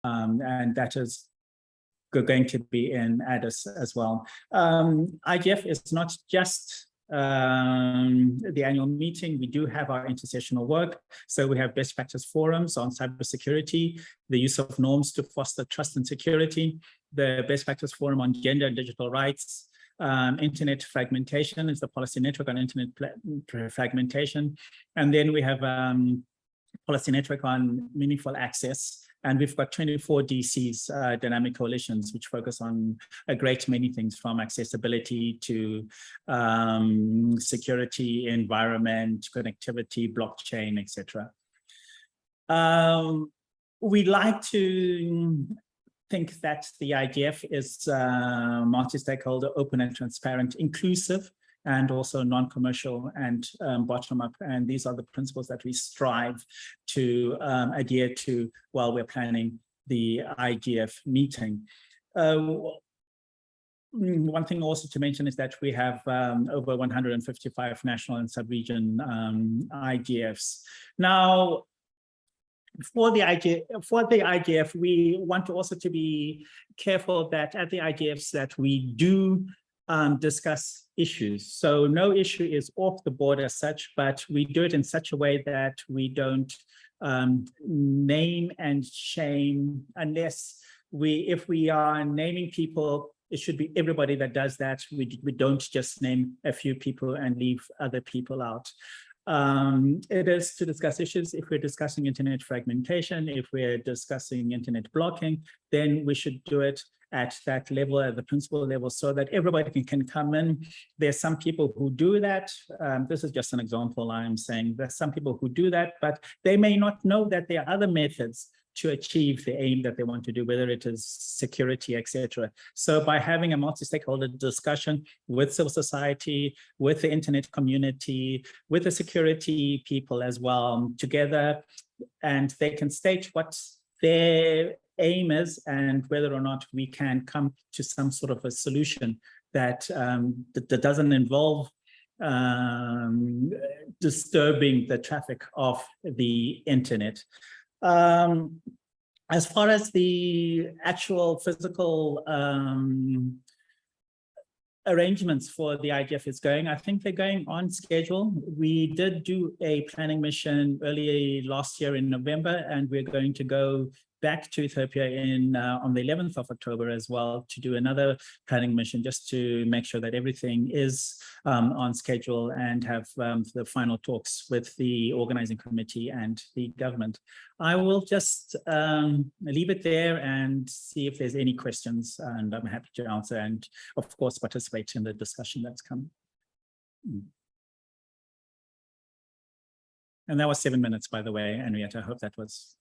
and that is going to be in Addis as well. IGF is not just the annual meeting. We do have our intersessional work. So we have best practice forums on cybersecurity, the use of norms to foster trust and security, the best practice forum on gender and digital rights, internet fragmentation is the policy network on internet fragmentation. And then we have policy network on meaningful access. And we've got 24 DCs, dynamic coalitions, which focus on a great many things from accessibility to security, environment, connectivity, blockchain, etc. We like to think that the IGF is multi-stakeholder, open and transparent, inclusive, and also non-commercial and bottom-up. And these are the principles that we strive to adhere to while we're planning the IGF meeting. One thing also to mention is that we have over 155 national and sub-region IGFs. Now, for the IGF, we want to also to be careful that at the IGFs that we do discuss issues. So no issue is off the board as such, but we do it in such a way that we don't name and shame, unless if we are naming people, it should be everybody that does that. We don't just name a few people and leave other people out. It is to discuss issues. If we're discussing internet fragmentation, if we're discussing internet blocking, then we should do it at that level, at the principal level, so that everybody can come in. There's some people who do that. This is just an example I'm saying. There's some people who do that, but they may not know that there are other methods to achieve the aim that they want to do, whether it is security, etc. So by having a multi-stakeholder discussion with civil society, with the internet community, with the security people as well together, and they can state what their aim is and whether or not we can come to some sort of a solution that, that doesn't involve disturbing the traffic of the internet. As far as the actual physical arrangements for the IGF is going, I think they're going on schedule. We did do a planning mission early last year in November, and we're going to go back to Ethiopia on the 11th of October as well to do another planning mission, just to make sure that everything is on schedule and have the final talks with the organizing committee and the government. I will just leave it there and see if there's any questions, and I'm happy to answer and of course participate in the discussion that's coming. And that was 7 minutes, by the way, Henrietta. I hope that was...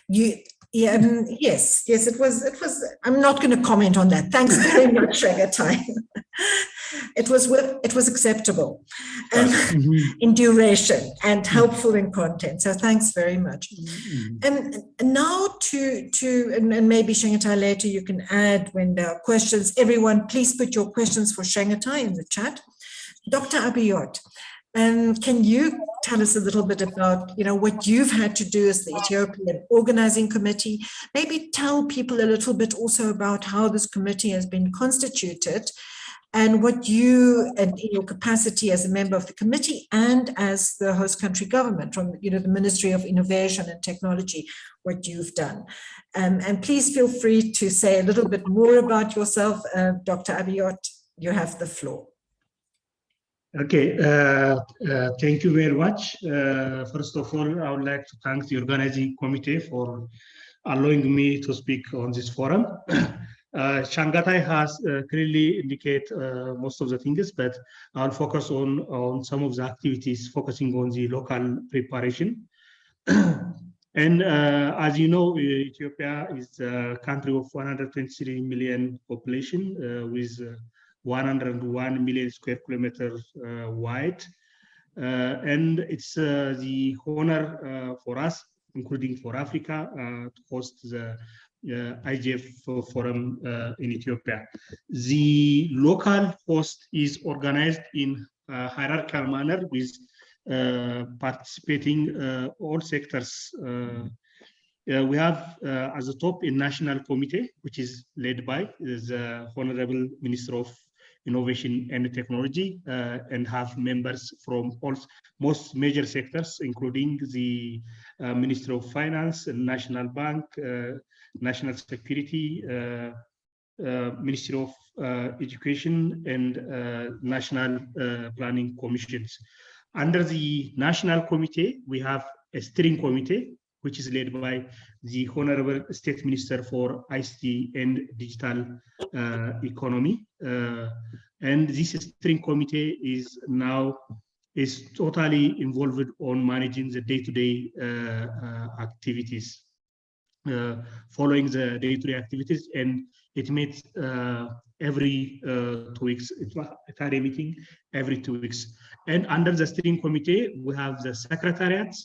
Yes, it was. I'm not going to comment on that. Thanks very much, Shagatai. It was acceptable in duration and helpful in content. So thanks very much. And now and maybe Shagatai later you can add when there are questions. Everyone, please put your questions for Shagatai in the chat. Dr. Abiot, can you tell us a little bit about, what you've had to do as the Ethiopian Organizing Committee? Maybe tell people a little bit also about how this committee has been constituted and what you, and in your capacity as a member of the committee and as the host country government from, the Ministry of Innovation and Technology, what you've done. And please feel free to say a little bit more about yourself. Dr. Abiot, you have the floor. Okay, thank you very much. First of all, I would like to thank the organizing committee for allowing me to speak on this forum. Shagatai has clearly indicated most of the things, but I'll focus on some of the activities focusing on the local preparation. And as you know, Ethiopia is a country of 123 million population with 101 million square kilometers wide. And it's the honor for us, including for Africa, to host the IGF forum in Ethiopia. The local host is organized in a hierarchical manner with participating all sectors we have as a top a national committee, which is led by the Honorable Minister of Innovation and Technology, and have members from most major sectors, including the Ministry of Finance, National Bank, National Security, Ministry of Education, and National Planning Commissions. Under the National Committee, we have a steering committee, which is led by the Honorable State Minister for ICT and Digital Economy. And this steering committee is totally involved on managing the day-to-day activities, following the day-to-day activities, and it meets every 2 weeks. It had a meeting every 2 weeks. And under the steering committee, we have the secretariat,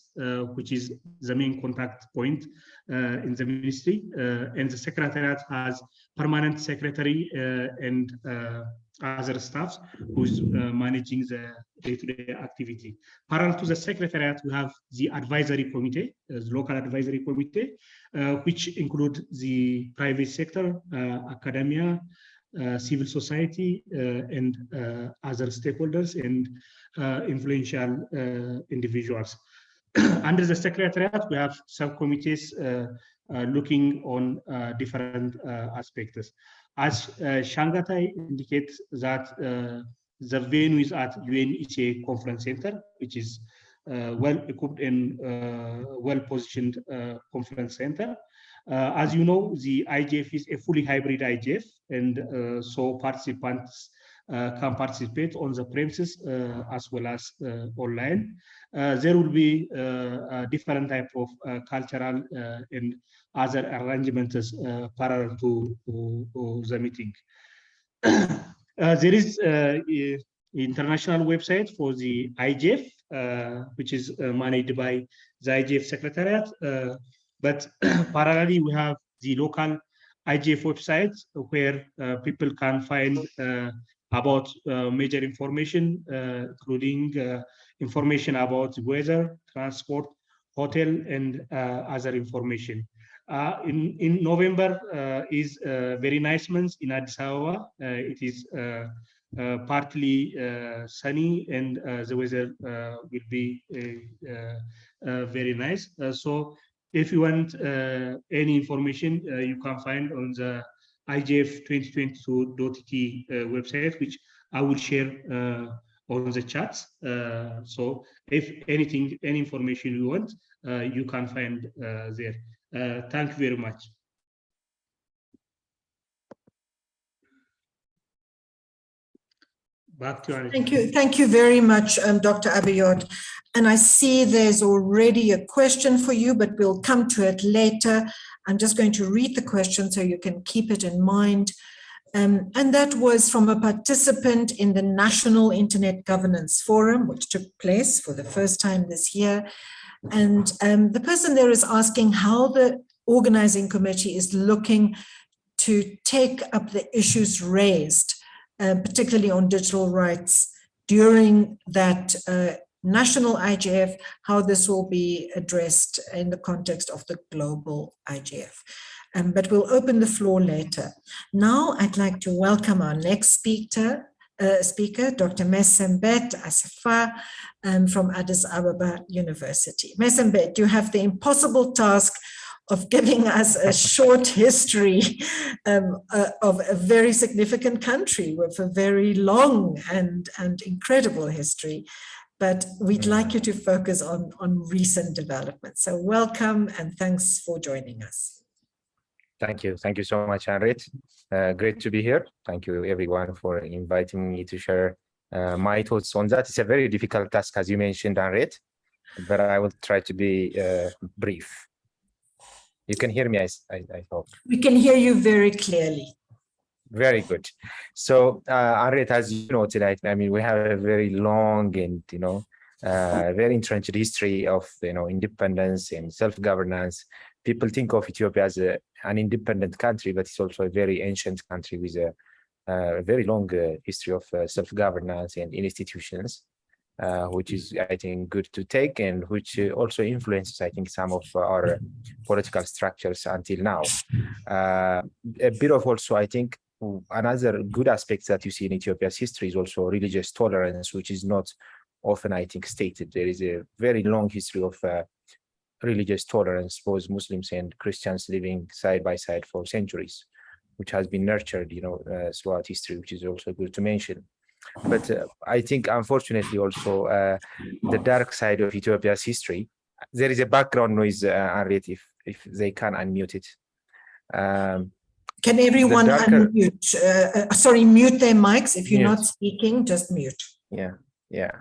which is the main contact point in the ministry. And the secretariat has permanent secretary and other staff who's managing the day-to-day activity. Parallel to the secretariat, we have the advisory committee, the local advisory committee, which include the private sector, academia, civil society, and other stakeholders and influential individuals. Under the secretariat, we have subcommittees looking on different aspects. As Shangatai indicates that the venue is at UNECA Conference Center, which is well-equipped and well-positioned conference center. As you know, the IGF is a fully hybrid IGF, and so participants can participate on the premises as well as online. There will be a different type of cultural and other arrangements parallel to the meeting. There is an international website for the IGF, which is managed by the IGF Secretariat. But parallelly, we have the local IGF website where people can find about major information, including information about weather, transport, hotel, and other information. In November is a very nice month in Addis Ababa. It is partly sunny, and the weather will be very nice. So if you want any information, you can find on the IGF2022.tt website, which I will share on the chat. So if any information you want, you can find there. Thank you very much. Back to Anita. Thank you very much, Dr. Abiod. And I see there's already a question for you, but we'll come to it later. I'm just going to read the question so you can keep it in mind. And that was from a participant in the National Internet Governance Forum, which took place for the first time this year. And the person there is asking how the organizing committee is looking to take up the issues raised, particularly on digital rights during that national IGF, how this will be addressed in the context of the global IGF. But we'll open the floor later. Now I'd like to welcome our next speaker, Dr. Mesembet Assefa from Addis Ababa University. Mesembet, you have the impossible task of giving us a short history of a very significant country with a very long and incredible history. But we'd like you to focus on recent developments. So welcome and thanks for joining us. Thank you. Thank you so much, Henriette. Great to be here. Thank you, everyone, for inviting me to share my thoughts on that. It's a very difficult task, as you mentioned, Henriette, but I will try to be brief. You can hear me, I hope. We can hear you very clearly. Very good. So, Henriette, as you know tonight, I mean, we have a very long and, very entrenched history of, independence and self-governance. People think of Ethiopia as an independent country, but it's also a very ancient country with a very long history of self-governance and institutions. which is, I think, good to take, and which also influences, I think, some of our political structures until now. A bit of also, I think, another good aspect that you see in Ethiopia's history is also religious tolerance, which is not often, I think, stated. There is a very long history of religious tolerance, both Muslims and Christians living side by side for centuries, which has been nurtured, throughout history, which is also good to mention. But I think, unfortunately, also the dark side of Ethiopia's history. There is a background noise, Henriette, if they can unmute it. Can everyone unmute? Sorry, mute their mics. If you're not speaking, just mute. Yeah.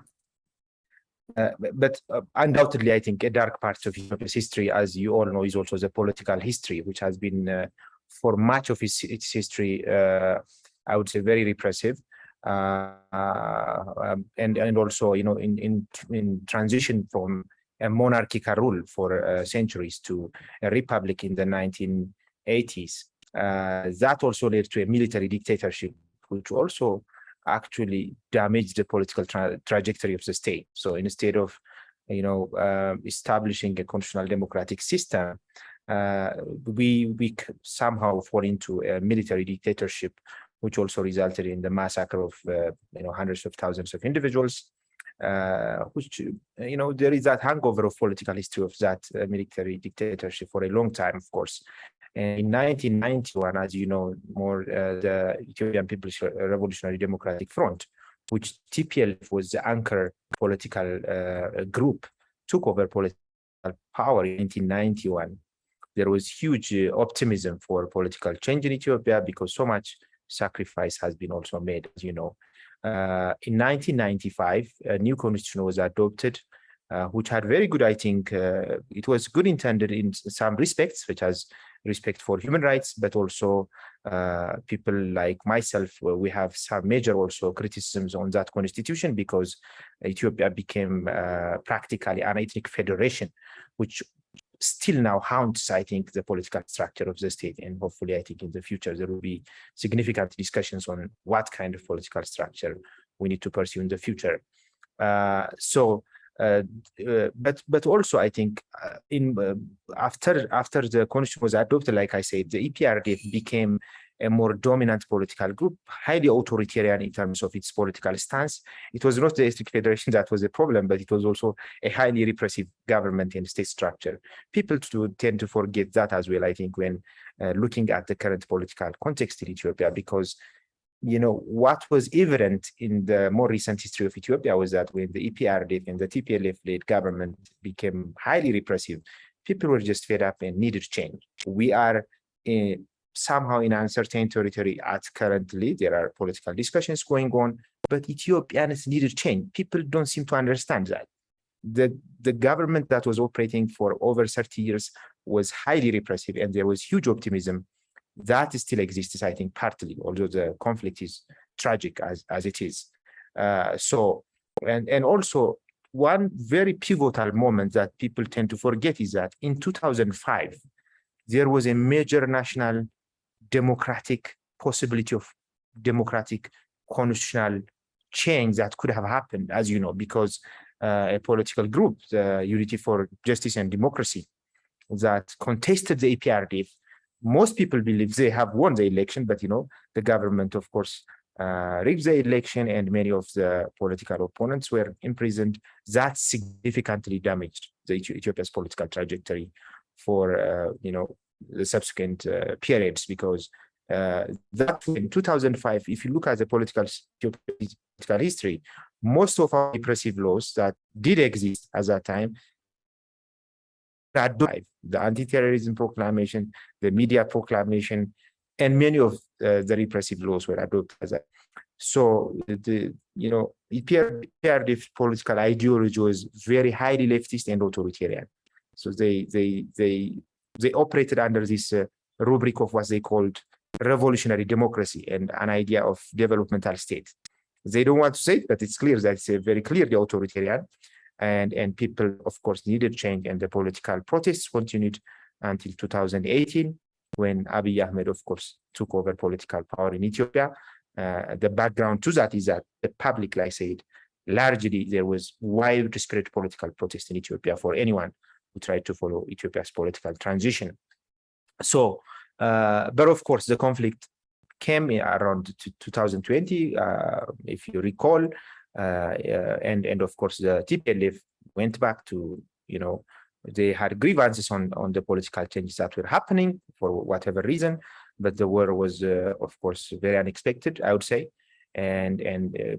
But undoubtedly, I think a dark part of Ethiopia's history, as you all know, is also the political history, which has been, for much of its history, I would say, very repressive. And also, in transition from a monarchical rule for centuries to a republic in the 1980s, that also led to a military dictatorship, which also actually damaged the political trajectory of the state. So instead of, establishing a constitutional democratic system, we somehow fall into a military dictatorship, which also resulted in the massacre of hundreds of thousands of individuals, which there is that hangover of political history of that military dictatorship for a long time, of course. And in 1991, as you know, the Ethiopian People's Revolutionary Democratic Front, which TPLF was the anchor political group, took over political power in 1991. There was huge optimism for political change in Ethiopia because so much sacrifice has been also made, as you know. In 1995, a new constitution was adopted, which had very good, I think, it was good intended in some respects, which has respect for human rights, but also people like myself, we have some major also criticisms on that constitution because Ethiopia became practically an ethnic federation, which still now haunts, I think, the political structure of the state. And hopefully, I think in the future, there will be significant discussions on what kind of political structure we need to pursue in the future. But also, I think after the constitution was adopted, like I said, the EPRDF became a more dominant political group, highly authoritarian in terms of its political stance. It was not the ethnic federation that was a problem, but it was also a highly repressive government and state structure. People tend to forget that as well, I think, when looking at the current political context in Ethiopia, because what was evident in the more recent history of Ethiopia was that when the EPRDF and the TPLF-led government became highly repressive, people were just fed up and needed change. We are somehow in uncertain territory currently. There are political discussions going on, but Ethiopians needed change. People don't seem to understand that. The government that was operating for over 30 years was highly repressive, and there was huge optimism that still exists, I think, partly, although the conflict is tragic as it is. And also one very pivotal moment that people tend to forget is that in 2005, there was a major national democratic possibility of democratic constitutional change that could have happened, as you know, because a political group, the Unity for Justice and Democracy, that contested the EPRDF. Most people believe they have won the election, but the government, of course, rigged the election, and many of the political opponents were imprisoned. That significantly damaged Ethiopia's political trajectory for the subsequent periods, because that in 2005, if you look at the political history, most of our repressive laws that did exist at that time, the anti-terrorism proclamation, the media proclamation, and many of the repressive laws were adopted as that. So the EPRDF political ideology was very highly leftist and authoritarian. So they operated under this rubric of what they called revolutionary democracy and an idea of developmental state. They don't want to say it, but it's clear that it's very clearly authoritarian. And people, of course, needed change, and the political protests continued until 2018, when Abiy Ahmed, of course, took over political power in Ethiopia. The background to that is that the public, like I said, largely there was widespread political protest in Ethiopia for anyone who tried to follow Ethiopia's political transition. So, but of course, the conflict came around 2020, if you recall, and of course, the TPLF went back to, they had grievances on the political changes that were happening for whatever reason, but the war was, of course, very unexpected, I would say, and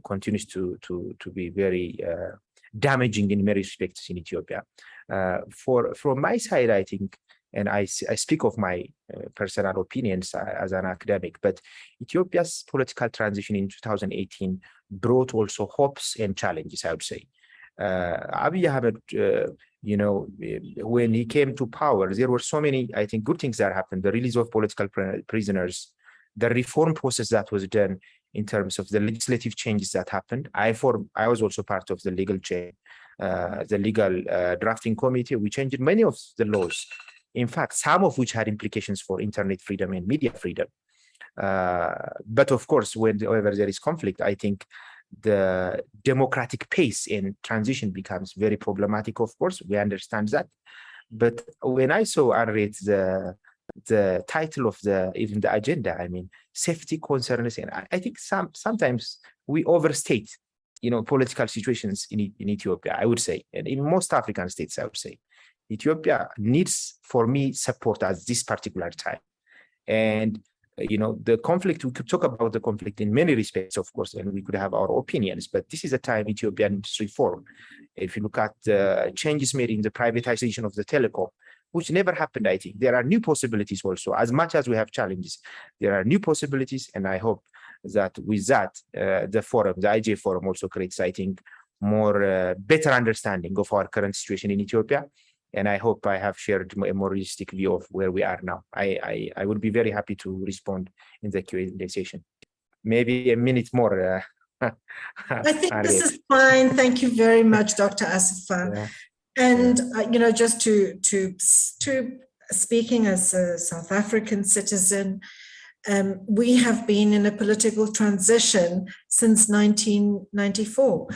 continues to be very damaging in many respects in Ethiopia. From my side, I think, and I speak of my personal opinions as an academic, but Ethiopia's political transition in 2018 brought also hopes and challenges, I would say. Abiy Ahmed, when he came to power, there were so many, I think, good things that happened. The release of political prisoners, the reform process that was done in terms of the legislative changes that happened. I was also part of the legal drafting committee. We changed many of the laws. In fact, some of which had implications for internet freedom and media freedom. But of course, whenever there is conflict, I think the democratic pace in transition becomes very problematic, of course. We understand that. But when I saw and read the title of even the agenda, I mean, safety concerns, and I think sometimes we overstate, political situations in Ethiopia, I would say, and in most African states, I would say. Ethiopia needs, for me, support at this particular time. And, the conflict, we could talk about the conflict in many respects, of course, and we could have our opinions, but this is a time Ethiopia needs reform. If you look at the changes made in the privatization of the telecom, which never happened, I think, there are new possibilities also. As much as we have challenges, there are new possibilities, and I hope that with that, the forum, the IGF forum also creates, I think, more better understanding of our current situation in Ethiopia. And I hope I have shared a more realistic view of where we are now. I would be very happy to respond in the Q&A session. Maybe a minute more. I think this is fine. Thank you very much, Dr. Assefa. Yeah. And, just to speaking as a South African citizen, we have been in a political transition since 1994.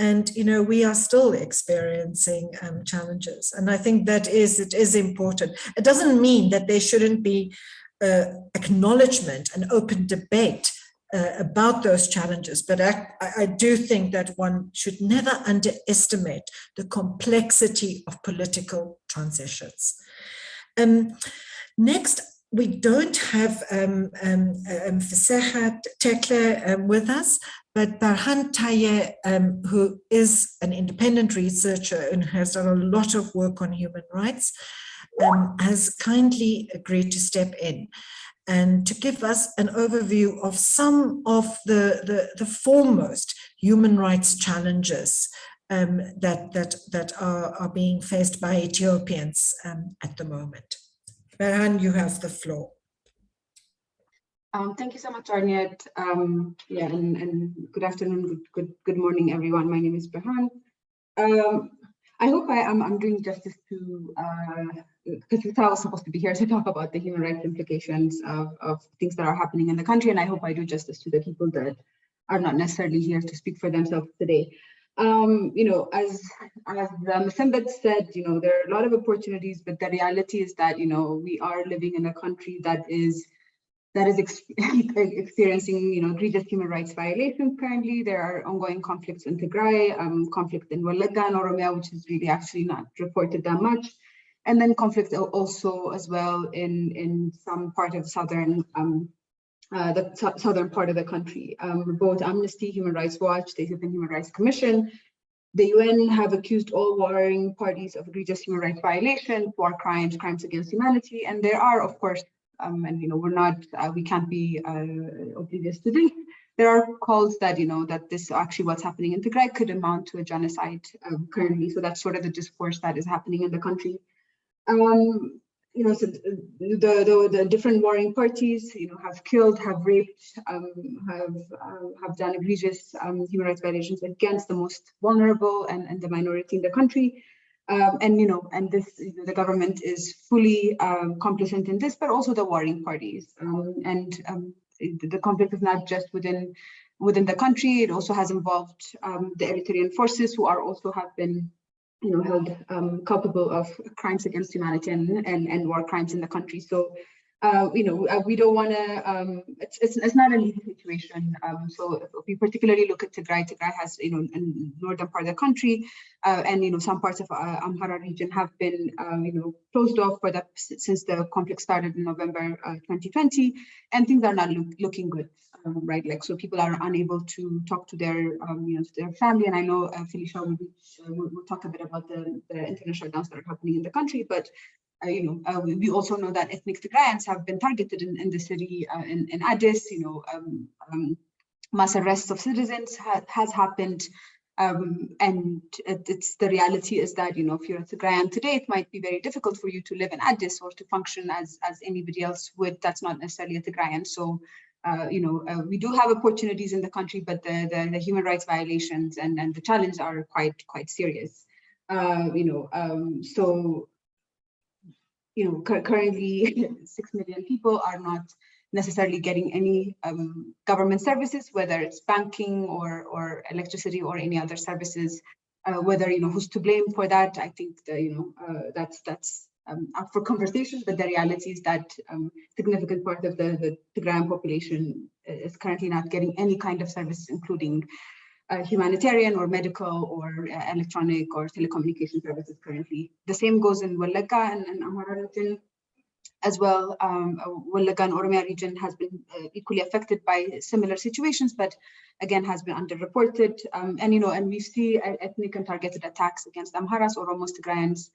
And, we are still experiencing challenges. And I think it is important. It doesn't mean that there shouldn't be acknowledgement and open debate about those challenges. But I do think that one should never underestimate the complexity of political transitions. Next, we don't have Fiseha Tekle with us, but Barhan Taye, who is an independent researcher and has done a lot of work on human rights, has kindly agreed to step in and to give us an overview of some of the foremost human rights challenges that are being faced by Ethiopians at the moment. Barhan, you have the floor. Thank you so much, Arnett. And good afternoon, good morning, everyone. My name is Barhan. I hope I'm doing justice to, because I was supposed to be here to talk about the human rights implications of things that are happening in the country, and I hope I do justice to the people that are not necessarily here to speak for themselves today. As Mesembet said, there are a lot of opportunities, but the reality is that, we are living in a country that is experiencing, egregious human rights violations currently. There are ongoing conflicts in Tigray, conflict in Wallagga and Oromia, which is really actually not reported that much. And then conflict also as well in some part of southern part of the country. Both Amnesty, Human Rights Watch, the Ethiopian Human Rights Commission, the UN have accused all warring parties of egregious human rights violations, war crimes, crimes against humanity, and there are, of course, we can't be oblivious to this. There are calls that, that this actually what's happening in Tigray could amount to a genocide currently. So that's sort of the discourse that is happening in the country. So the different warring parties, have killed, have raped, have done egregious human rights violations against the most vulnerable and the minority in the country. And this, the government is fully complicit in this, but also the warring parties. The conflict is not just within within the country. It also has involved the Eritrean forces, who have been held culpable of crimes against humanity and war crimes in the country. So, we don't want to. It's not an easy situation. So, if we particularly look at Tigray, Tigray has in northern part of the country, and some parts of Amhara region have been closed off since the conflict started in November 2020, and things are not looking good. Right, like, so people are unable to talk to their to their family, and I know Felicia will talk a bit about the international shutdowns that are happening in the country, but we also know that ethnic Tigrayans have been targeted in the city, in Addis. Mass arrests of citizens has happened, and it's the reality is that if you're a Tigrayan today, it might be very difficult for you to live in Addis or to function as anybody else would. That's not necessarily a Tigrayan. So. We do have opportunities in the country, but the human rights violations and the challenge are quite serious. Currently 6 million people are not necessarily getting any government services, whether it's banking or electricity or any other services. Whether who's to blame for that, I think that's up for conversation, but the reality is that significant part of the Tigrayan population is currently not getting any kind of service, including humanitarian or medical or electronic or telecommunication services currently. The same goes in Wallagga and Amhara region as well. Wallagga and Oromia region has been equally affected by similar situations, but again has been underreported. And we see ethnic and targeted attacks against Amharas, Oromos, Tigrayans,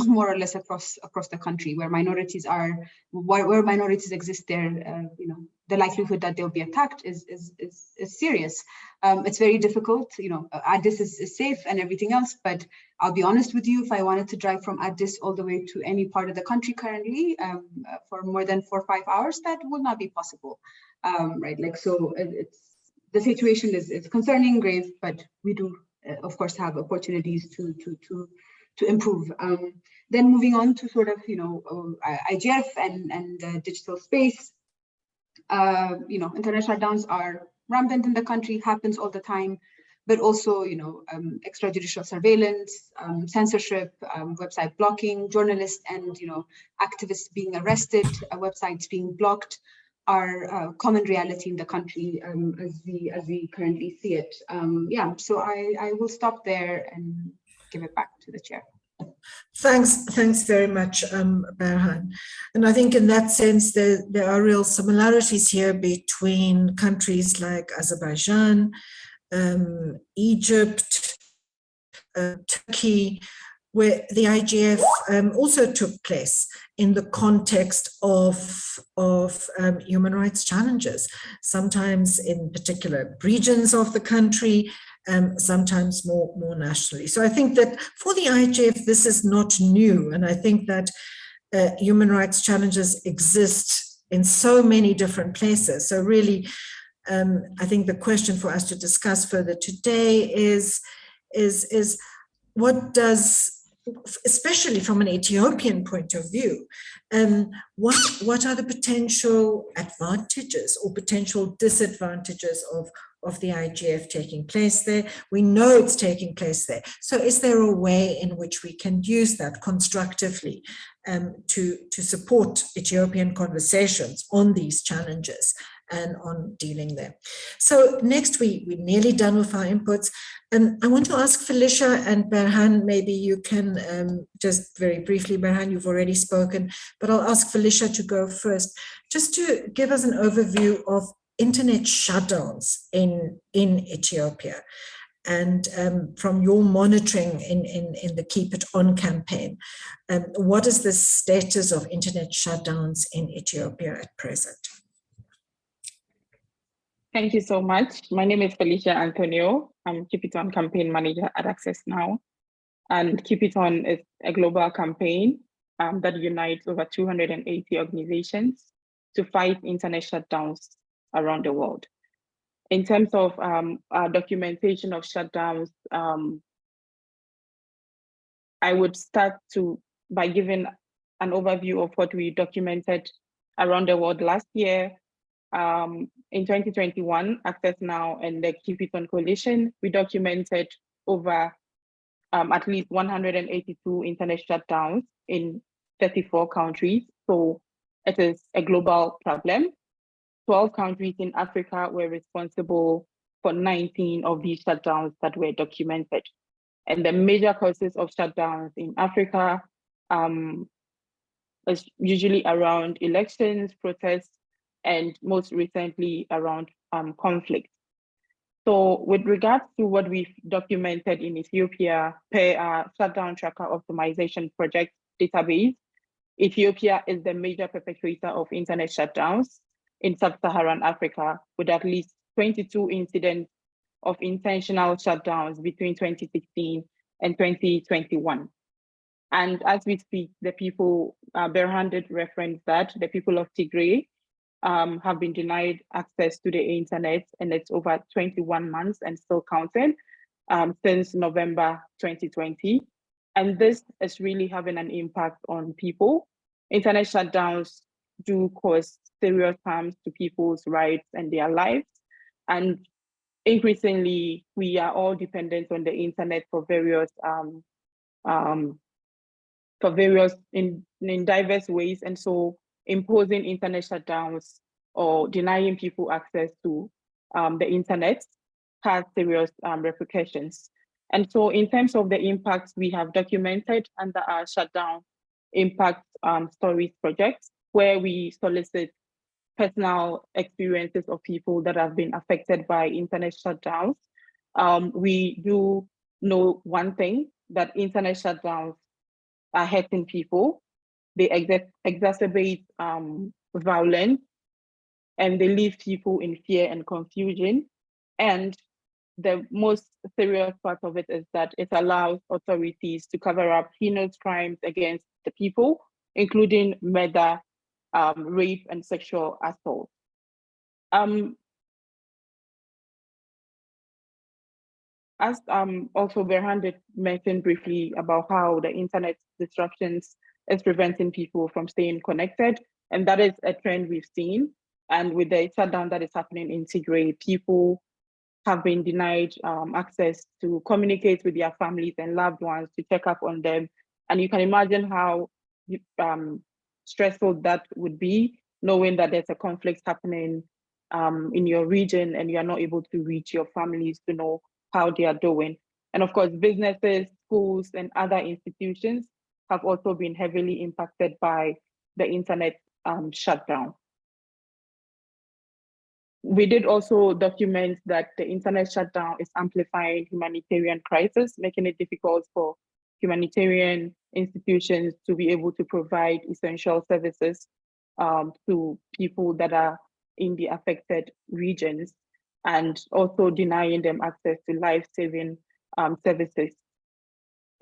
more or less across the country, where minorities exist there. The likelihood that they'll be attacked is serious. It's very difficult. Addis is safe and everything else, but I'll be honest with you, if I wanted to drive from Addis all the way to any part of the country currently for more than 4 or 5 hours, that will not be possible. Right? Like, so the situation is concerning, grave, but we do, of course, have opportunities to improve. Then moving on to sort of, IGF and the digital space. Internet shutdowns are rampant in the country, happens all the time, but also, extrajudicial surveillance, censorship, website blocking, journalists and, activists being arrested, websites being blocked are common reality in the country as we currently see it. So I will stop there and give it back to the chair. Thanks very much, Berhan. And I think in that sense, there are real similarities here between countries like Azerbaijan, Egypt, Turkey, where the IGF also took place in the context of human rights challenges, sometimes in particular regions of the country, sometimes more nationally. So I think that for the IGF, this is not new. And I think that human rights challenges exist in so many different places. So really, I think the question for us to discuss further today is what does, especially from an Ethiopian point of view, what are the potential advantages or potential disadvantages of the IGF taking place there? We know it's taking place there. So is there a way in which we can use that constructively to support Ethiopian conversations on these challenges and on dealing there? So next, we're nearly done with our inputs. I want to ask Felicia and Berhan, maybe you can just very briefly, Berhan, you've already spoken, but I'll ask Felicia to go first, just to give us an overview of internet shutdowns in Ethiopia. And from your monitoring in the Keep It On campaign, what is the status of internet shutdowns in Ethiopia at present? Thank you so much. My name is Felicia Antonio. I'm Keep It On campaign manager at Access Now. And Keep It On is a global campaign that unites over 280 organizations to fight internet shutdowns around the world. In terms of our documentation of shutdowns, I would start by giving an overview of what we documented around the world last year. In 2021, Access Now and the Keep It On Coalition, we documented over at least 182 internet shutdowns in 34 countries. So it is a global problem. 12 countries in Africa were responsible for 19 of these shutdowns that were documented. And the major causes of shutdowns in Africa is usually around elections, protests, and most recently around conflict. So with regards to what we've documented in Ethiopia per our shutdown tracker optimization project database, Ethiopia is the major perpetrator of internet shutdowns in sub-Saharan Africa, with at least 22 incidents of intentional shutdowns between 2016 and 2021. And as we speak, the people, Berhan did reference that, the people of Tigray have been denied access to the internet, and it's over 21 months and still counting since November 2020. And this is really having an impact on people. Internet shutdowns do cause serious harms to people's rights and their lives. And increasingly, we are all dependent on the internet for various in diverse ways. And so imposing internet shutdowns or denying people access to the internet has serious repercussions. And so in terms of the impacts we have documented under our shutdown impact stories project, where we solicit personal experiences of people that have been affected by internet shutdowns, we do know one thing, that internet shutdowns are hurting people. They exacerbate violence, and they leave people in fear and confusion. And the most serious part of it is that it allows authorities to cover up heinous crimes against the people, including murder, rape, and sexual assault. As also Berhan did mention briefly about how the internet disruptions is preventing people from staying connected, and that is a trend we've seen. And with the shutdown that is happening in Tigray, people have been denied access to communicate with their families and loved ones, to check up on them. And you can imagine how stressful that would be, knowing that there's a conflict happening in your region and you are not able to reach your families to know how they are doing. And of course, businesses, schools, and other institutions have also been heavily impacted by the internet shutdown. We did also document that the internet shutdown is amplifying humanitarian crisis, making it difficult for humanitarian institutions to be able to provide essential services to people that are in the affected regions, and also denying them access to life-saving services.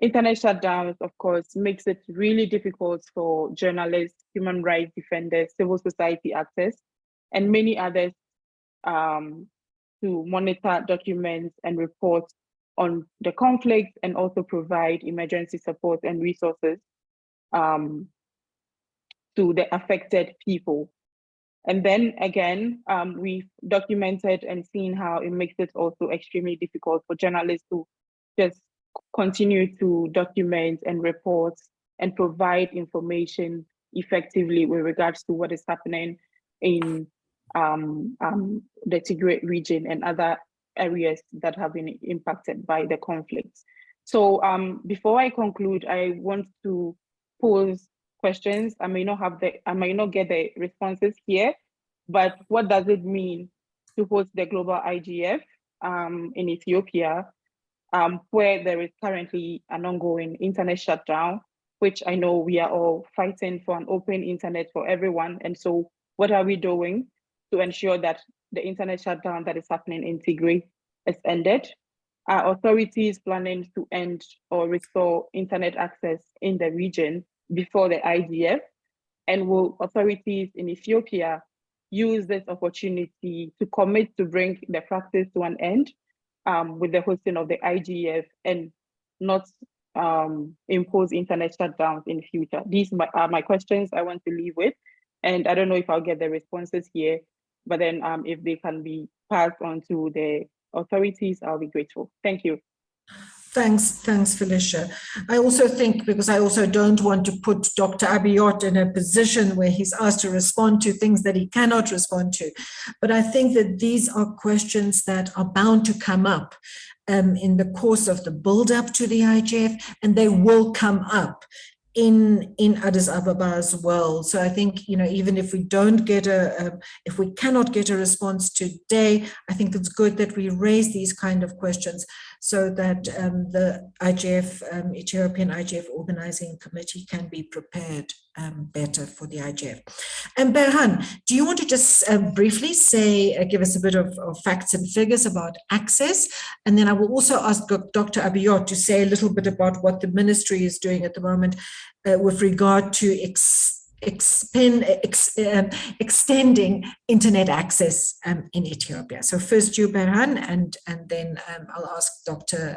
Internet shutdowns, of course, makes it really difficult for journalists, human rights defenders, civil society access, and many others to monitor, document, and report on the conflict, and also provide emergency support and resources to the affected people. And then again, we've documented and seen how it makes it also extremely difficult for journalists to just continue to document and report and provide information effectively with regards to what is happening in the Tigray region and other areas that have been impacted by the conflict. So before I conclude, I want to pose questions. I may not get the responses here, but what does it mean to host the global IGF in Ethiopia, where there is currently an ongoing internet shutdown, which I know we are all fighting for an open internet for everyone. And so what are we doing to ensure that the internet shutdown that is happening in Tigray is ended? Are authorities planning to end or restore internet access in the region before the IGF? And will authorities in Ethiopia use this opportunity to commit to bring the practice to an end with the hosting of the IGF, and not impose internet shutdowns in future? These are my questions I want to leave with, and I don't know if I'll get the responses here, but then if they can be passed on to the authorities, I'll be grateful. Thank you. Thanks, Felicia. I also think, because I also don't want to put Dr. Abiot in a position where he's asked to respond to things that he cannot respond to, but I think that these are questions that are bound to come up in the course of the build-up to the IGF, and they will come up in Addis Ababa as well. So I think, even if we don't get if we cannot get a response today, I think it's good that we raise these kind of questions so that the IGF, Ethiopian IGF Organizing Committee can be prepared better for the IGF. And Berhan, do you want to just briefly give us a bit of facts and figures about access? And then I will also ask Dr. Abiot to say a little bit about what the ministry is doing at the moment with regard to extending internet access in Ethiopia. So first you, Berhan, and then I'll ask Dr.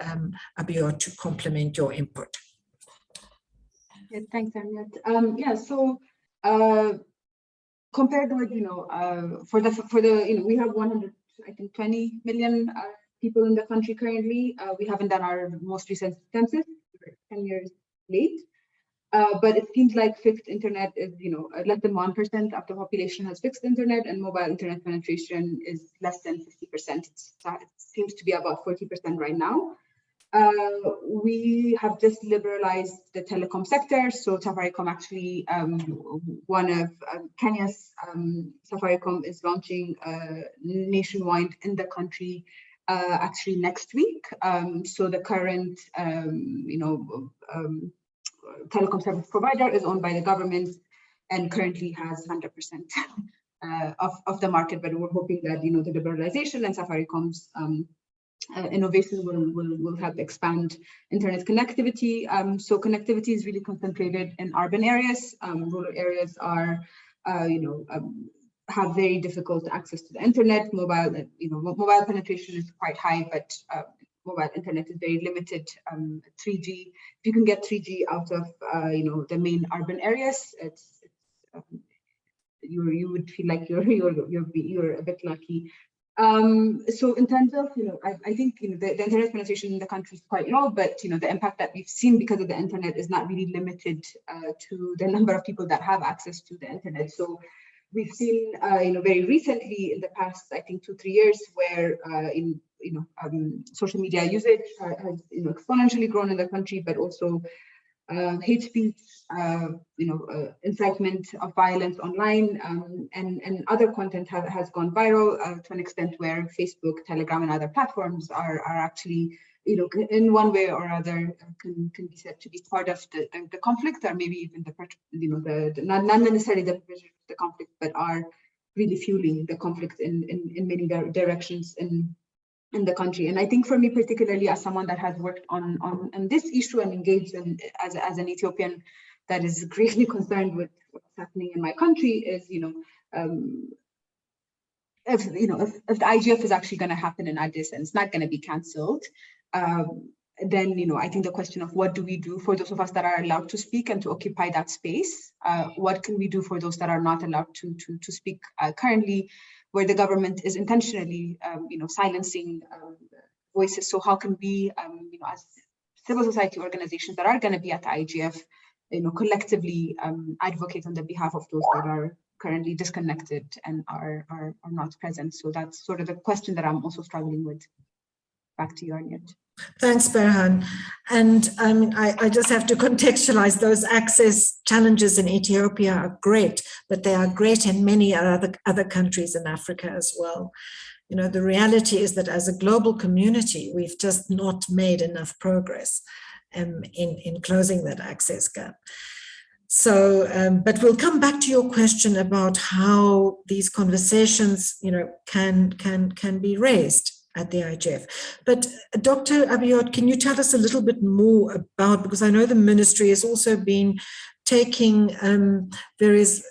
Abiot to complement your input. Yes, thanks, Harriet. So compared with, we have 120 million people in the country currently. We haven't done our most recent census, we're 10 years late. But it seems like fixed internet is, less than 1% of the population has fixed internet, and mobile internet penetration is less than 50%. It seems to be about 40% right now. We have just liberalized the telecom sector. So Safaricom actually, one of Kenya's Safaricom is launching nationwide in the country actually next week. So the current, telecom service provider is owned by the government and currently has 100% of the market, but we're hoping that the liberalization and Safaricom's innovation will help expand internet connectivity. So connectivity is really concentrated in urban areas. Rural areas are have very difficult access to the internet. Mobile penetration is quite high, but mobile internet is very limited. 3G, if you can get 3G out of the main urban areas, you would feel like you're a bit lucky. So in terms of I think the internet penetration in the country is quite low, but the impact that we've seen because of the internet is not really limited to the number of people that have access to the internet. So we've seen very recently in the past, I think 2-3 years, where social media usage has exponentially grown in the country, but also hate speech, incitement of violence online, and other content has gone viral to an extent where Facebook, Telegram, and other platforms are actually, in one way or other, can be said to be part of the conflict, or maybe even not necessarily the conflict, but are really fueling the conflict in many directions in the country. And I think for me particularly, as someone that has worked on this issue and engaged as an Ethiopian that is greatly concerned with what's happening in my country, is if the IGF is actually going to happen in Addis and it's not going to be cancelled, then I think the question of what do we do for those of us that are allowed to speak and to occupy that space, what can we do for those that are not allowed to speak currently, where the government is intentionally, silencing voices. So how can we, as civil society organizations that are going to be at the IGF, collectively advocate on the behalf of those that are currently disconnected and are not present? So that's sort of the question that I'm also struggling with. Back to you, Arnett. Thanks, Berhan. And I just have to contextualize those access challenges in Ethiopia are great, but they are great in many other countries in Africa as well. The reality is that as a global community, we've just not made enough progress in closing that access gap. So, but we'll come back to your question about how these conversations, can be raised at the IGF. But Dr. Abiot, can you tell us a little bit more about, because I know the ministry has also been taking various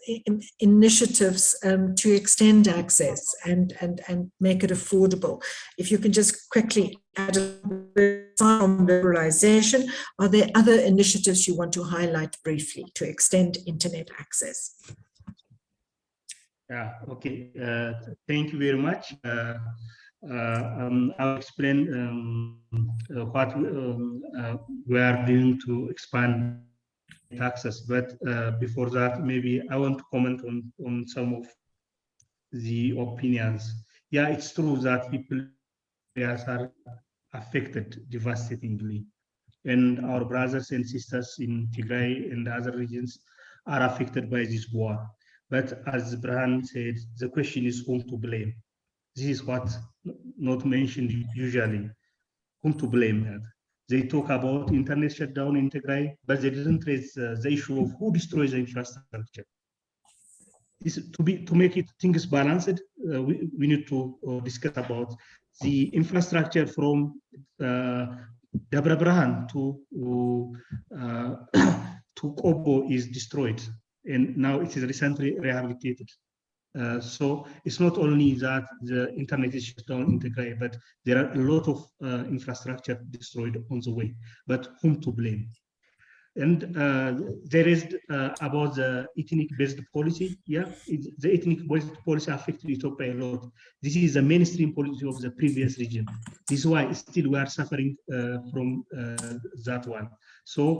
initiatives to extend access and make it affordable. If you can just quickly add a bit on liberalization, are there other initiatives you want to highlight briefly to extend internet access? Yeah, okay. Thank you very much. I'll explain what we are doing to expand access. But before that, maybe I want to comment on some of the opinions. Yeah, it's true that people are affected devastatingly. And our brothers and sisters in Tigray and other regions are affected by this war. But as Brian said, the question is whom to blame. This is what not mentioned usually, whom to blame. They talk about internet shutdown in Tigray, but they didn't raise the issue of who destroys the infrastructure. To make it things balanced, we need to discuss about the infrastructure from Dabra Brahan to Kobo is destroyed, and now it is recently rehabilitated. So it's not only that the internet is shut down in Tigray, but there are a lot of infrastructure destroyed on the way. But whom to blame? And there is about the ethnic-based policy. Yeah, the ethnic-based policy affected Ethiopia a lot. This is the mainstream policy of the previous regime. This is why still we are suffering from that one. So,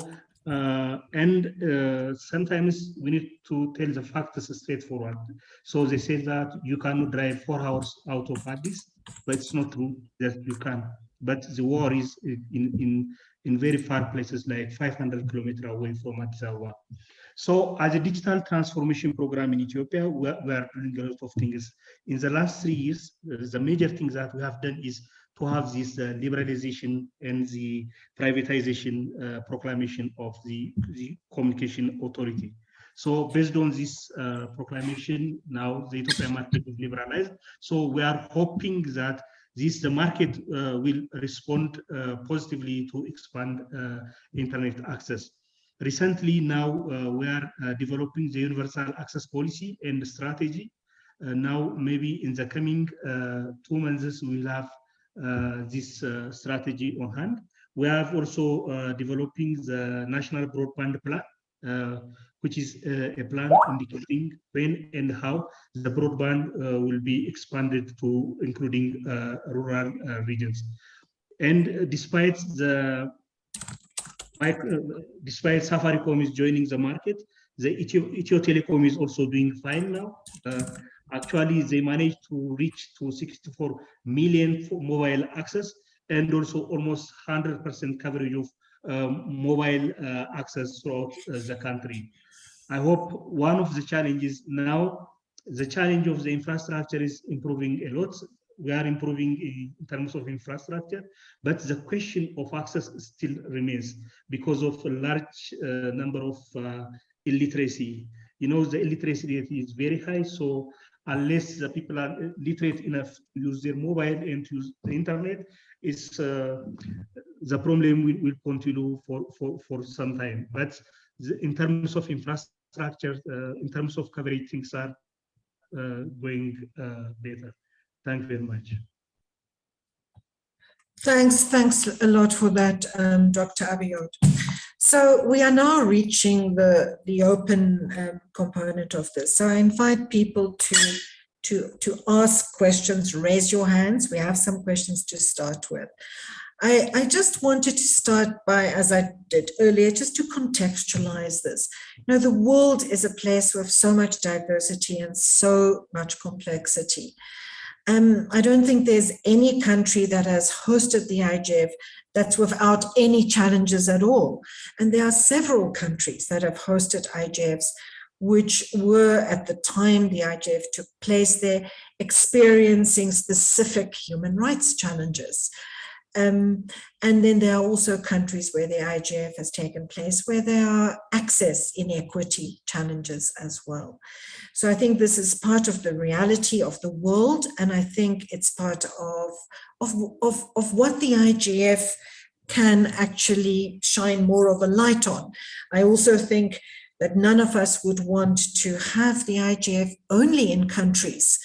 sometimes we need to tell the facts straightforward. So they say that you cannot drive 4 hours out of Addis, but it's not true that you can. But the war is in very far places, like 500 kilometers away from Addis Ababa. So as a digital transformation program in Ethiopia, we are doing a lot of things. In the last 3 years, the major things that we have done is to have this liberalization and the privatization proclamation of the communication authority. So based on this proclamation, now the Ethiopian market is liberalized. So we are hoping that the market will respond positively to expand internet access. Recently, now we are developing the universal access policy and strategy. Now, maybe in the coming 2 months, we will have this strategy on hand. We are also developing the national broadband plan, which is a plan indicating when and how the broadband will be expanded to including rural regions. And despite Safaricom is joining the market, the Ethio Telecom is also doing fine now. Actually, they managed to reach to 64 million mobile access and also almost 100% coverage of mobile access throughout the country. I hope one of the challenges now, the challenge of the infrastructure is improving a lot. We are improving in terms of infrastructure, but the question of access still remains because of a large number of illiteracy. You know, the illiteracy rate is very high, so unless the people are literate enough to use their mobile and to use the internet, it's the problem will continue for some time. But in terms of infrastructure, in terms of coverage, things are going better. Thank you very much. Thanks a lot for that, Dr. Abiod. So we are now reaching the open component of this. So I invite people to ask questions, raise your hands. We have some questions to start with. I just wanted to start by, as I did earlier, just to contextualize this. You know, the world is a place with so much diversity and so much complexity. I don't think there's any country that has hosted the IGF that's without any challenges at all. And there are several countries that have hosted IGFs which were, at the time the IGF took place there, experiencing specific human rights challenges. And then there are also countries where the IGF has taken place where there are access inequity challenges as well. So I think this is part of the reality of the world, and I think it's part of what the IGF can actually shine more of a light on. I also think that none of us would want to have the IGF only in countries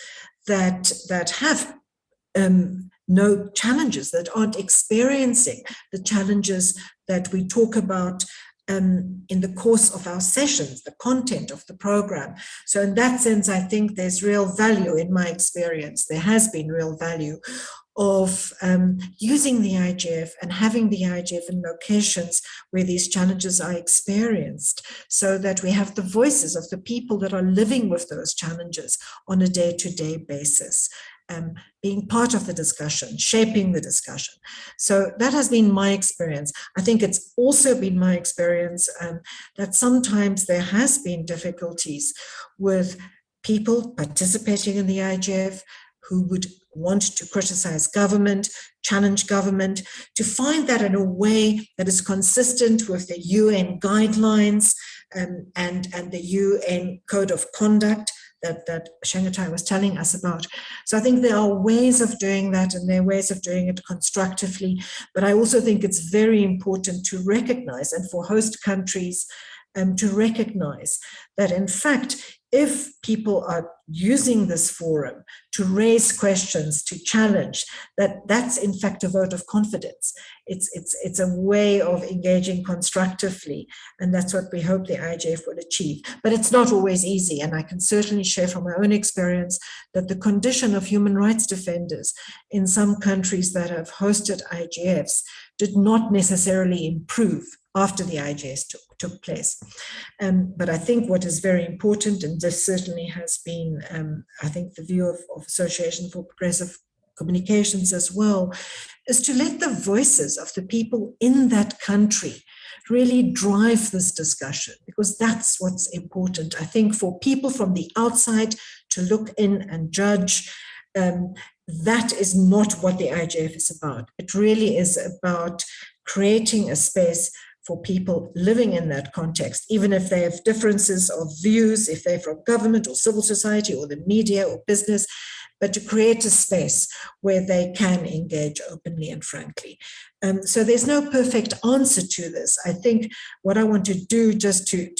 that have no challenges, that aren't experiencing the challenges that we talk about in the course of our sessions, the content of the program. So in that sense, I think there's real value in my experience. There has been real value of using the IGF and having the IGF in locations where these challenges are experienced, so that we have the voices of the people that are living with those challenges on a day-to-day basis, being part of the discussion, shaping the discussion. So that has been my experience. I think it's also been my experience that sometimes there has been difficulties with people participating in the IGF who would want to criticize government, challenge government, to find that in a way that is consistent with the UN guidelines and the UN Code of Conduct that Shengetai was telling us about. So I think there are ways of doing that, and there are ways of doing it constructively. But I also think it's very important to recognize, and for host countries to recognize that, in fact, if people are using this forum to raise questions, to challenge, that's in fact a vote of confidence. It's a way of engaging constructively, and that's what we hope the IGF will achieve. But it's not always easy, and I can certainly share from my own experience that the condition of human rights defenders in some countries that have hosted IGFs did not necessarily improve after the IGFs took place. But I think what is very important, and this certainly has been, I think, the view of Association for Progressive Communications as well, is to let the voices of the people in that country really drive this discussion, because that's what's important. I think for people from the outside to look in and judge, that is not what the IGF is about. It really is about creating a space for people living in that context, even if they have differences of views, if they're from government or civil society or the media or business, but to create a space where they can engage openly and frankly. So there's no perfect answer to this. I think what I want to do just to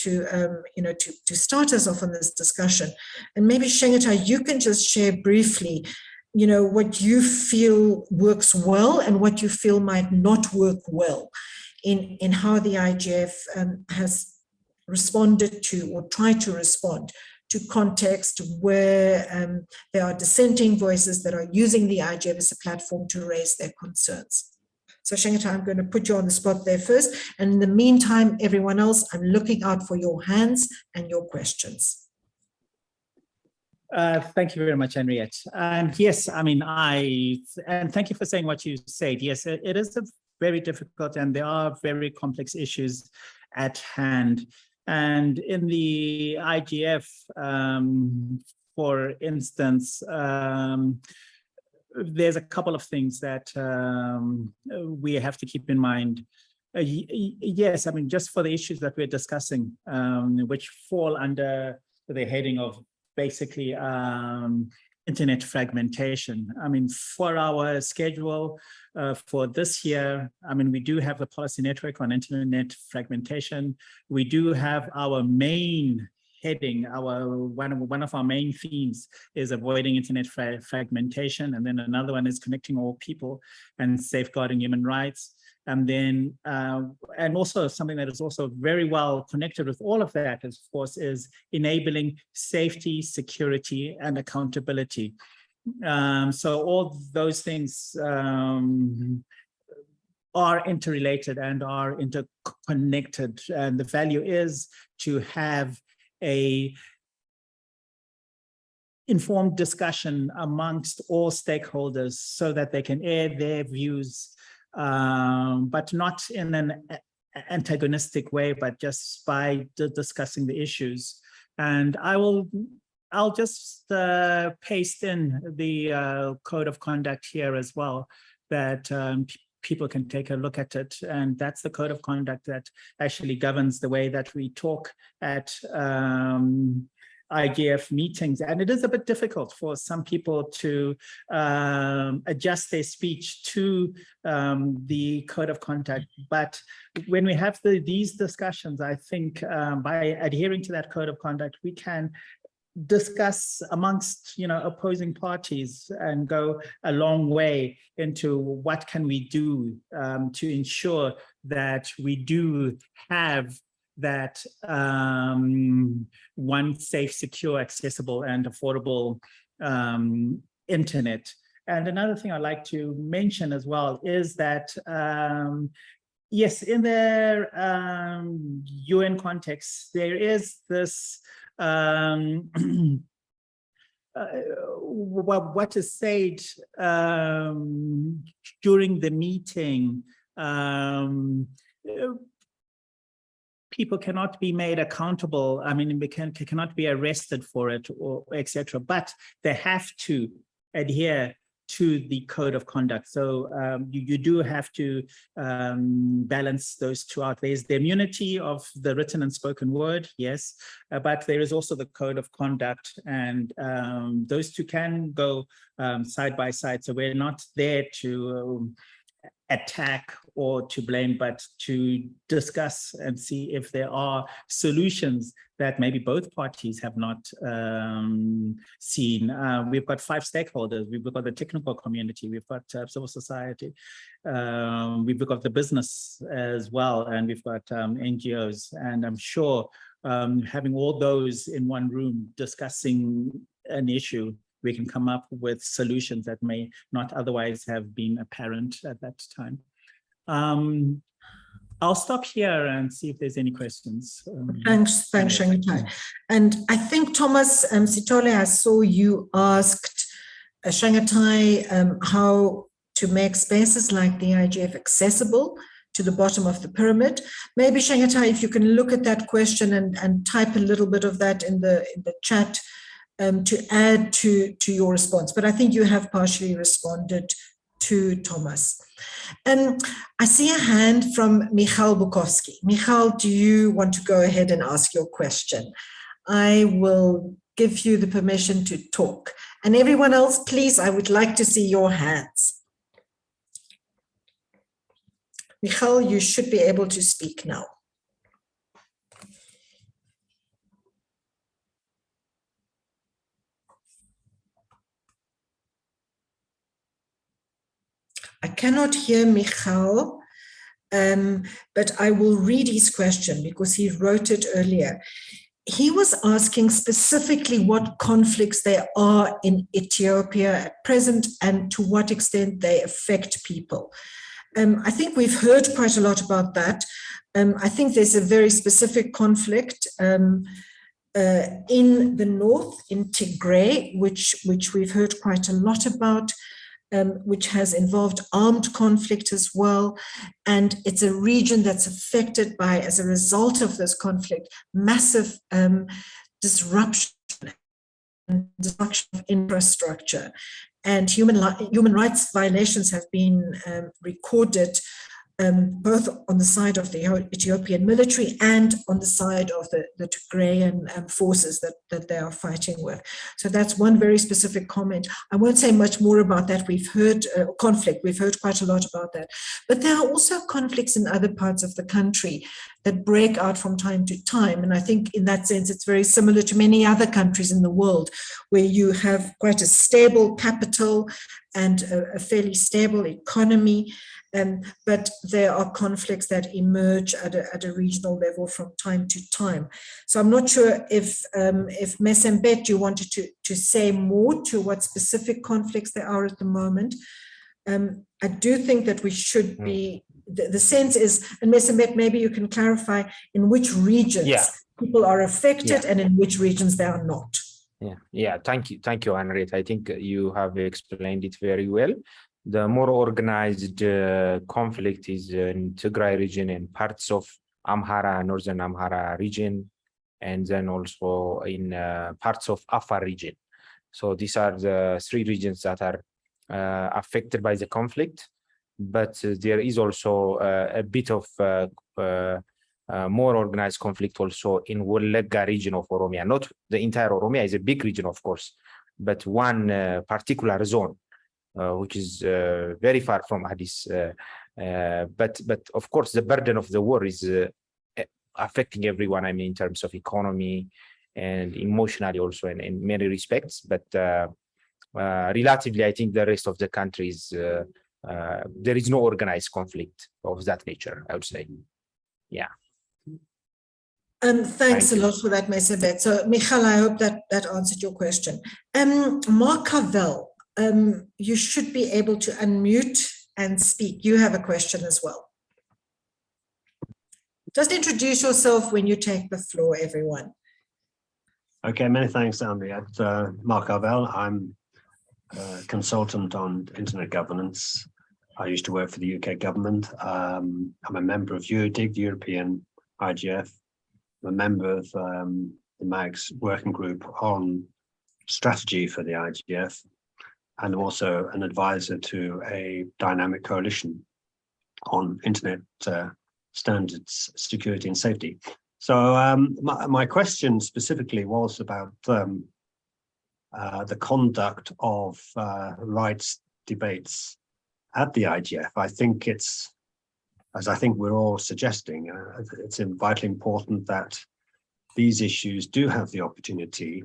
start us off on this discussion, and maybe Shengetai, you can just share briefly, what you feel works well and what you feel might not work well in how the IGF has responded to or tried to respond to context where there are dissenting voices that are using the IGF as a platform to raise their concerns. So Shengetai, I'm going to put you on the spot there first. And in the meantime, everyone else, I'm looking out for your hands and your questions. Thank you very much, Henriette. And yes, and thank you for saying what you said. Yes, it is a very difficult, and there are very complex issues at hand. And in the IGF, for instance, there's a couple of things that we have to keep in mind. Yes, just for the issues that we're discussing, which fall under the heading of basically internet fragmentation. For our schedule for this year, we do have the policy network on internet fragmentation. We do have our main heading, one of our main themes is avoiding internet fragmentation, and then another one is connecting all people and safeguarding human rights. And then, and also something that is also very well connected with all of that, of course, is enabling safety, security, and accountability. So all those things are interrelated and are interconnected. And the value is to have a informed discussion amongst all stakeholders so that they can air their views, but not in an antagonistic way, but just by discussing the issues. And I'll just paste in the code of conduct here as well, that people can take a look at it. And that's the code of conduct that actually governs the way that we talk at IGF meetings. And it is a bit difficult for some people to adjust their speech to the code of conduct. But when we have these discussions, I think by adhering to that code of conduct, we can discuss amongst opposing parties and go a long way into what can we do to ensure that we do have that one safe, secure, accessible, and affordable internet. And another thing I'd like to mention as well is that, yes, in the UN context, there is this what is said during the meeting. People cannot be made accountable. I mean, they cannot be arrested for it, or etc. But they have to adhere to the code of conduct. So you do have to balance those two out. There's the immunity of the written and spoken word, yes, but there is also the code of conduct, and those two can go side by side. So we're not there to attack or to blame, but to discuss and see if there are solutions that maybe both parties have not seen. We've got 5 stakeholders. We've got the technical community, we've got civil society, we've got the business as well, and we've got NGOs. And I'm sure having all those in one room discussing an issue, we can come up with solutions that may not otherwise have been apparent at that time. I'll stop here and see if there's any questions. Thanks, Shangatai. And I think, Thomas Sitole, I saw you asked Shangatai how to make spaces like the IGF accessible to the bottom of the pyramid. Maybe, Shangatai, if you can look at that question and type a little bit of that in the chat, to add to your response, but I think you have partially responded to Thomas. I see a hand from Michal Bukowski. Michal, do you want to go ahead and ask your question? I will give you the permission to talk. And everyone else, please, I would like to see your hands. Michal, you should be able to speak now. I cannot hear Michal, but I will read his question because he wrote it earlier. He was asking specifically what conflicts there are in Ethiopia at present and to what extent they affect people. I think we've heard quite a lot about that. I think there's a very specific conflict in the north, in Tigray, which we've heard quite a lot about. Which has involved armed conflict as well. And it's a region that's affected by, as a result of this conflict, massive disruption and destruction of infrastructure. And human rights violations have been recorded both on the side of the Ethiopian military and on the side of the Tigrayan forces that they are fighting with. So that's one very specific comment. I won't say much more about that. We've heard conflict. We've heard quite a lot about that. But there are also conflicts in other parts of the country that break out from time to time. And I think in that sense, it's very similar to many other countries in the world where you have quite a stable capital and a fairly stable economy. But there are conflicts that emerge at a regional level from time to time. So I'm not sure if Mesembet, you wanted to say more to what specific conflicts there are at the moment. I do think that we should be, the sense is, and Mesembet, maybe you can clarify in which regions people are affected and in which regions they are not. Thank you, Henriette. I think you have explained it very well. The more organized conflict is in Tigray region and parts of Amhara, northern Amhara region, and then also in parts of Afar region. So these are the 3 regions that are affected by the conflict. But there is also a bit of more organized conflict also in Wallagga region of Oromia. Not the entire Oromia is a big region, of course, but one particular zone. Which is very far from Addis, but of course the burden of the war is affecting everyone. I mean, in terms of economy and emotionally also, in many respects. But relatively, I think the rest of the country is there is no organized conflict of that nature, I would say. Yeah. Thanks a lot for that, Mesebet. So, Michal, I hope that answered your question. Mark Carvel, you should be able to unmute and speak. You have a question as well. Just introduce yourself when you take the floor, everyone. Okay, many thanks, Andrea. Mark Carvel. I'm a consultant on internet governance. I used to work for the UK government. I'm a member of EURIDIG, the European IGF. I'm a member of the MAG's working group on strategy for the IGF, and I'm also an advisor to a dynamic coalition on internet standards, security and safety. So my question specifically was about the conduct of rights debates at the IGF. I think it's, as I think we're all suggesting, it's vitally important that these issues do have the opportunity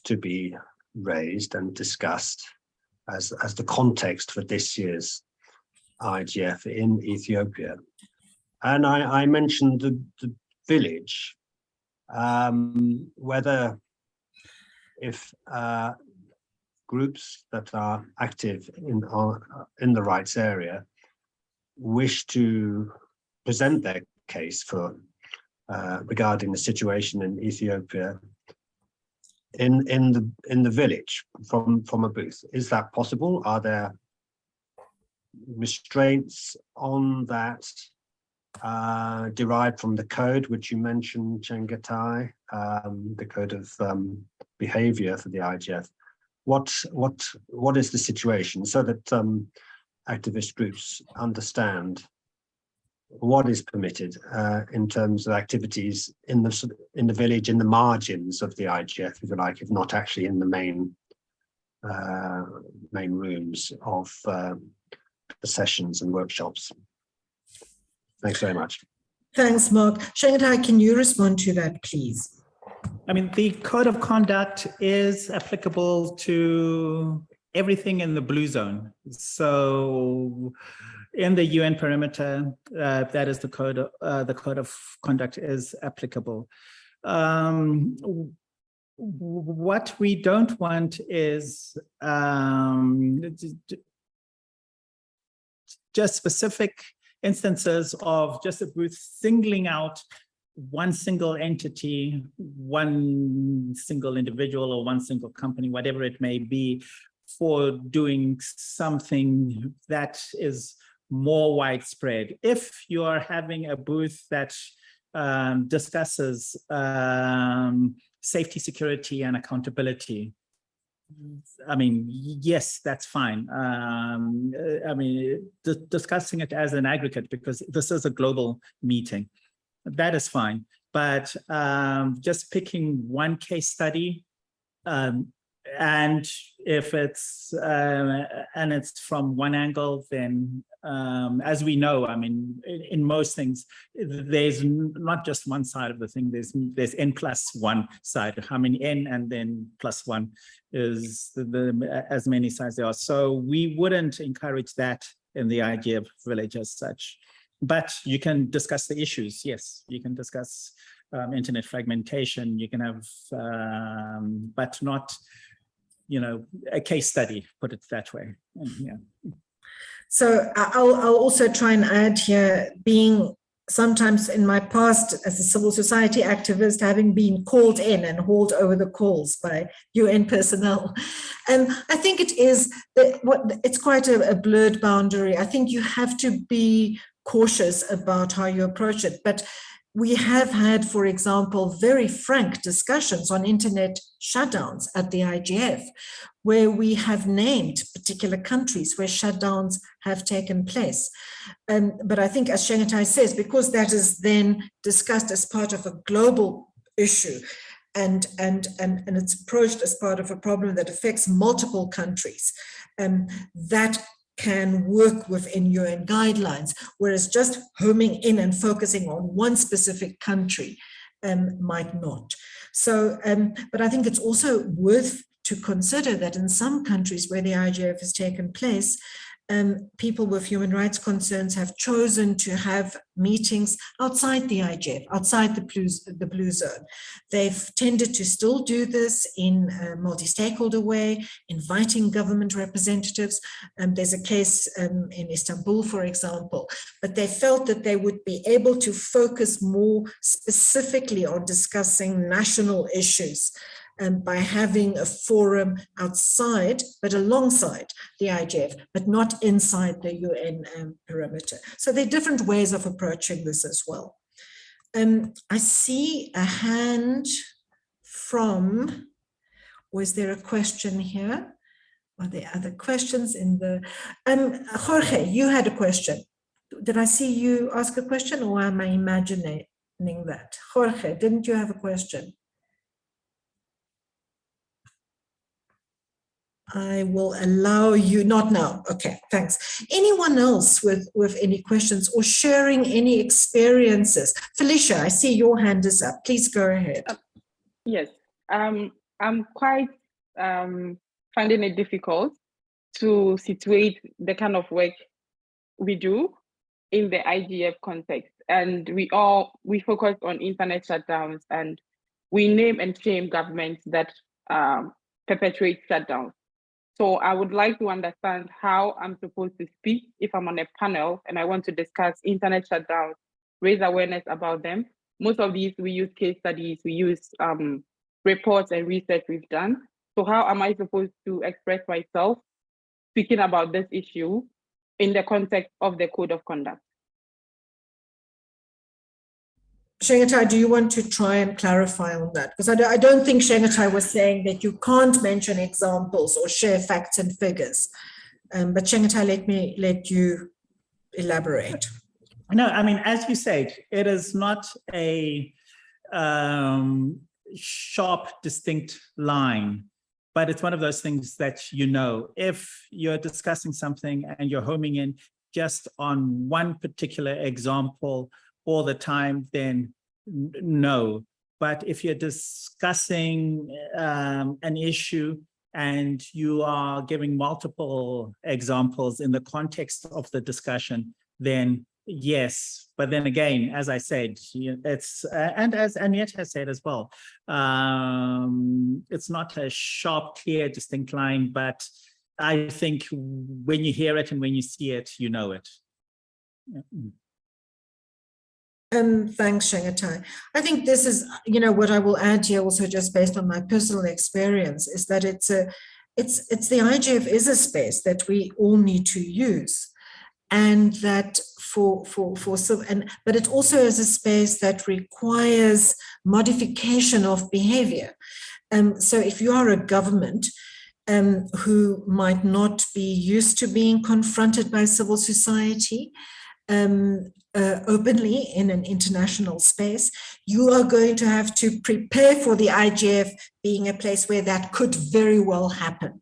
to be raised and discussed as the context for this year's IGF in Ethiopia. And I mentioned the village, whether if groups that are active in the rights area wish to present their case for regarding the situation in Ethiopia in the village from a booth. Is that possible? Are there restraints on that derived from the code which you mentioned, Chengetai, the code of behavior for the IGF? What is the situation, so that activist groups understand what is permitted in terms of activities in the village, in the margins of the IGF, if you like, if not actually in the main rooms of the sessions and workshops. Thanks very much. Thanks, Mark. Chengetai, can you respond to that, please? I mean, the code of conduct is applicable to everything in the blue zone. So in the UN perimeter, that is the code of conduct is applicable. What we don't want is just specific instances of just a booth singling out one single entity, one single individual, or one single company, whatever it may be, for doing something that is more widespread. If you are having a booth that discusses safety, security, and accountability, I mean, yes, that's fine. I mean, discussing it as an aggregate, because this is a global meeting, that is fine. But just picking one case study, and if it's from one angle, then as we know, I mean, in most things, there's not just one side of the thing. There's n+1 side. How many n and then +1 is as many sides there are. So we wouldn't encourage that in the IGF village as such. But you can discuss the issues. Yes, you can discuss internet fragmentation. You can have, but not, you know, a case study, put it that way. Yeah. So I'll also try and add here, being sometimes in my past as a civil society activist, having been called in and hauled over the calls by UN personnel. And I think it is, it's quite a blurred boundary. I think you have to be cautious about how you approach it. But we have had, for example, very frank discussions on internet shutdowns at the IGF, where we have named particular countries where shutdowns have taken place. But I think, as Chengetai says, because that is then discussed as part of a global issue, and it's approached as part of a problem that affects multiple countries, that can work within UN guidelines, whereas just homing in and focusing on one specific country might not. So, but I think it's also worth to consider that in some countries where the IGF has taken place, people with human rights concerns have chosen to have meetings outside the IGF, outside the blue zone. They've tended to still do this in a multi-stakeholder way, inviting government representatives. There's a case in Istanbul, for example, but they felt that they would be able to focus more specifically on discussing national issues by having a forum outside, but alongside the IGF, but not inside the UN perimeter. So there are different ways of approaching this as well. I see a hand from, was there a question here? Are there other questions in the, Jorge, you had a question. Did I see you ask a question, or am I imagining that? Jorge, didn't you have a question? I will allow you, not now. Okay, thanks. Anyone else with any questions or sharing any experiences? Felicia, I see your hand is up. Please go ahead. Yes, I'm quite finding it difficult to situate the kind of work we do in the IGF context. And we focus on internet shutdowns, and we name and shame governments that perpetuate shutdowns. So I would like to understand how I'm supposed to speak if I'm on a panel and I want to discuss internet shutdowns, raise awareness about them. Most of these, we use case studies, we use reports and research we've done. So how am I supposed to express myself speaking about this issue in the context of the code of conduct? Shengatai, do you want to try and clarify on that? Because I don't think Shengatai was saying that you can't mention examples or share facts and figures. But Shengatai, let you elaborate. No, I mean, as you said, it is not a sharp, distinct line, but it's one of those things that, you know, if you're discussing something and you're homing in just on one particular example all the time, then no. But if you're discussing an issue and you are giving multiple examples in the context of the discussion, then yes. But then again, as I said, it's, and as Aniette has said as well, it's not a sharp, clear, distinct line, but I think when you hear it and when you see it, you know it. Thanks, Shengatai. I think this is, you know, what I will add here also, just based on my personal experience, is that it's the IGF is a space that we all need to use, and that but it also is a space that requires modification of behavior. So if you are a government who might not be used to being confronted by civil society openly in an international space, you are going to have to prepare for the IGF being a place where that could very well happen,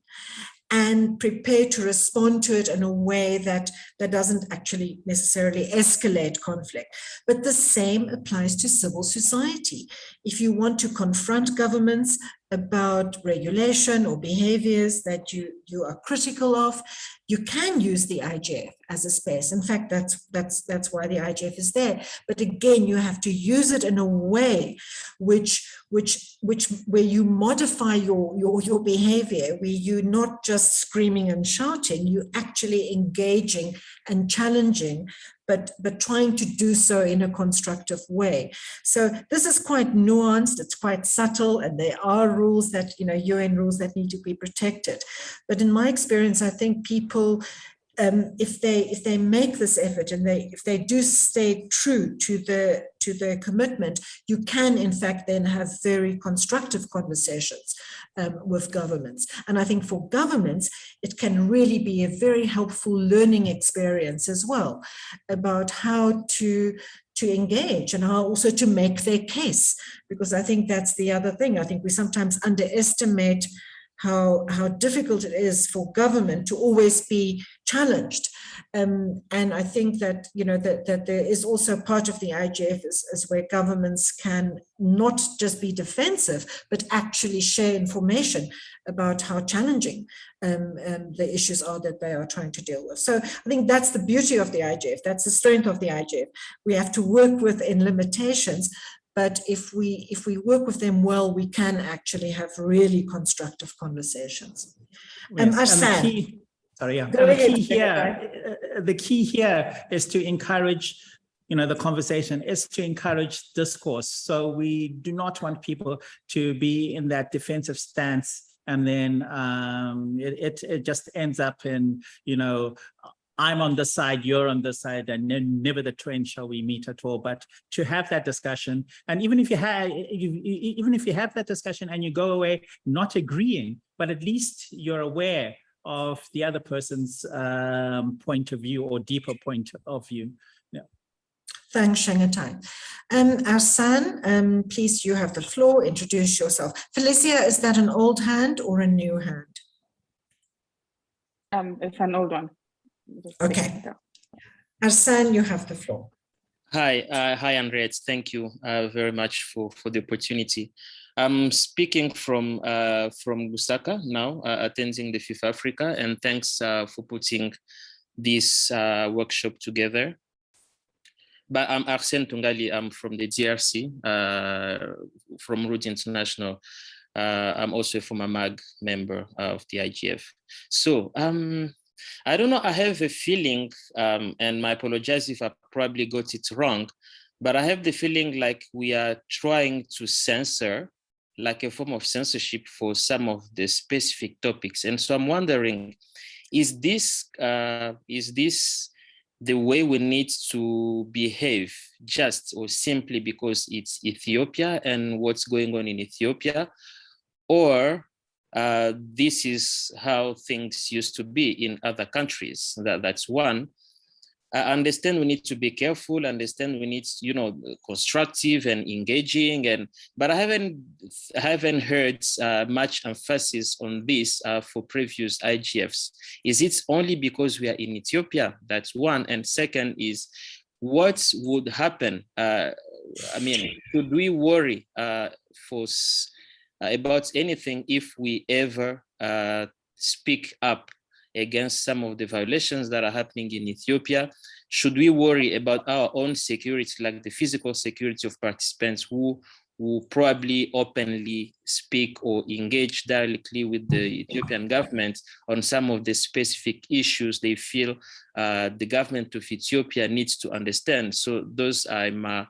and prepare to respond to it in a way that doesn't actually necessarily escalate conflict. But the same applies to civil society. If you want to confront governments about regulation or behaviors that you are critical of, you can use the IGF as a space. In fact, that's why the IGF is there. But again, you have to use it in a way where you modify your behavior, where you're not just screaming and shouting, you're actually engaging and challenging, but trying to do so in a constructive way. So this is quite nuanced, it's quite subtle, and there are rules that, you know, UN rules that need to be protected. But in my experience, I think people, if they make this effort and if they do stay true to their commitment, you can in fact then have very constructive conversations with governments. And I think for governments, it can really be a very helpful learning experience as well about how to engage and how also to make their case, because I think that's the other thing. I think we sometimes underestimate how difficult it is for government to always be challenged. And I think that, you know, that there is also part of the IGF is where governments can not just be defensive, but actually share information about how challenging the issues are that they are trying to deal with. So I think that's the beauty of the IGF. That's the strength of the IGF. We have to work within limitations, but if we work with them well, we can actually have really constructive conversations. Sorry, yeah. The key here is to encourage, you know, the conversation is to encourage discourse. So we do not want people to be in that defensive stance, and then it just ends up in, you know, I'm on this side, you're on this side, and never the twain shall we meet at all. But to have that discussion, and even if you have that discussion and you go away not agreeing, but at least you're aware of the other person's point of view or deeper point of view. Yeah. Thanks, Shengetai. Arsan, please, you have the floor. Introduce yourself. Felicia, is that an old hand or a new hand? It's an old one. Okay. Arsan, you have the floor. Hi, Andrea. Thank you very much for the opportunity. I'm speaking from Lusaka now, attending the FIFAfrica, and thanks for putting this workshop together. But I'm Arsene Tungali. I'm from the DRC, from Root International. I'm also a former MAG member of the IGF. So I don't know, I have a feeling, and I apologize if I probably got it wrong, but I have the feeling like we are trying to censor, like a form of censorship for some of the specific topics. And so I'm wondering, is this the way we need to behave, just or simply because it's Ethiopia and what's going on in Ethiopia? Or this is how things used to be in other countries? That's one. I understand we need to be careful, understand we need, you know, constructive and engaging, but I haven't heard much emphasis on this for previous IGFs. Is it only because we are in Ethiopia? That's one. And second is, what would happen? I mean, should we worry about anything if we ever speak up against some of the violations that are happening in Ethiopia? Should we worry about our own security, like the physical security of participants who probably openly speak or engage directly with the Ethiopian government on some of the specific issues they feel the government of Ethiopia needs to understand? So those are my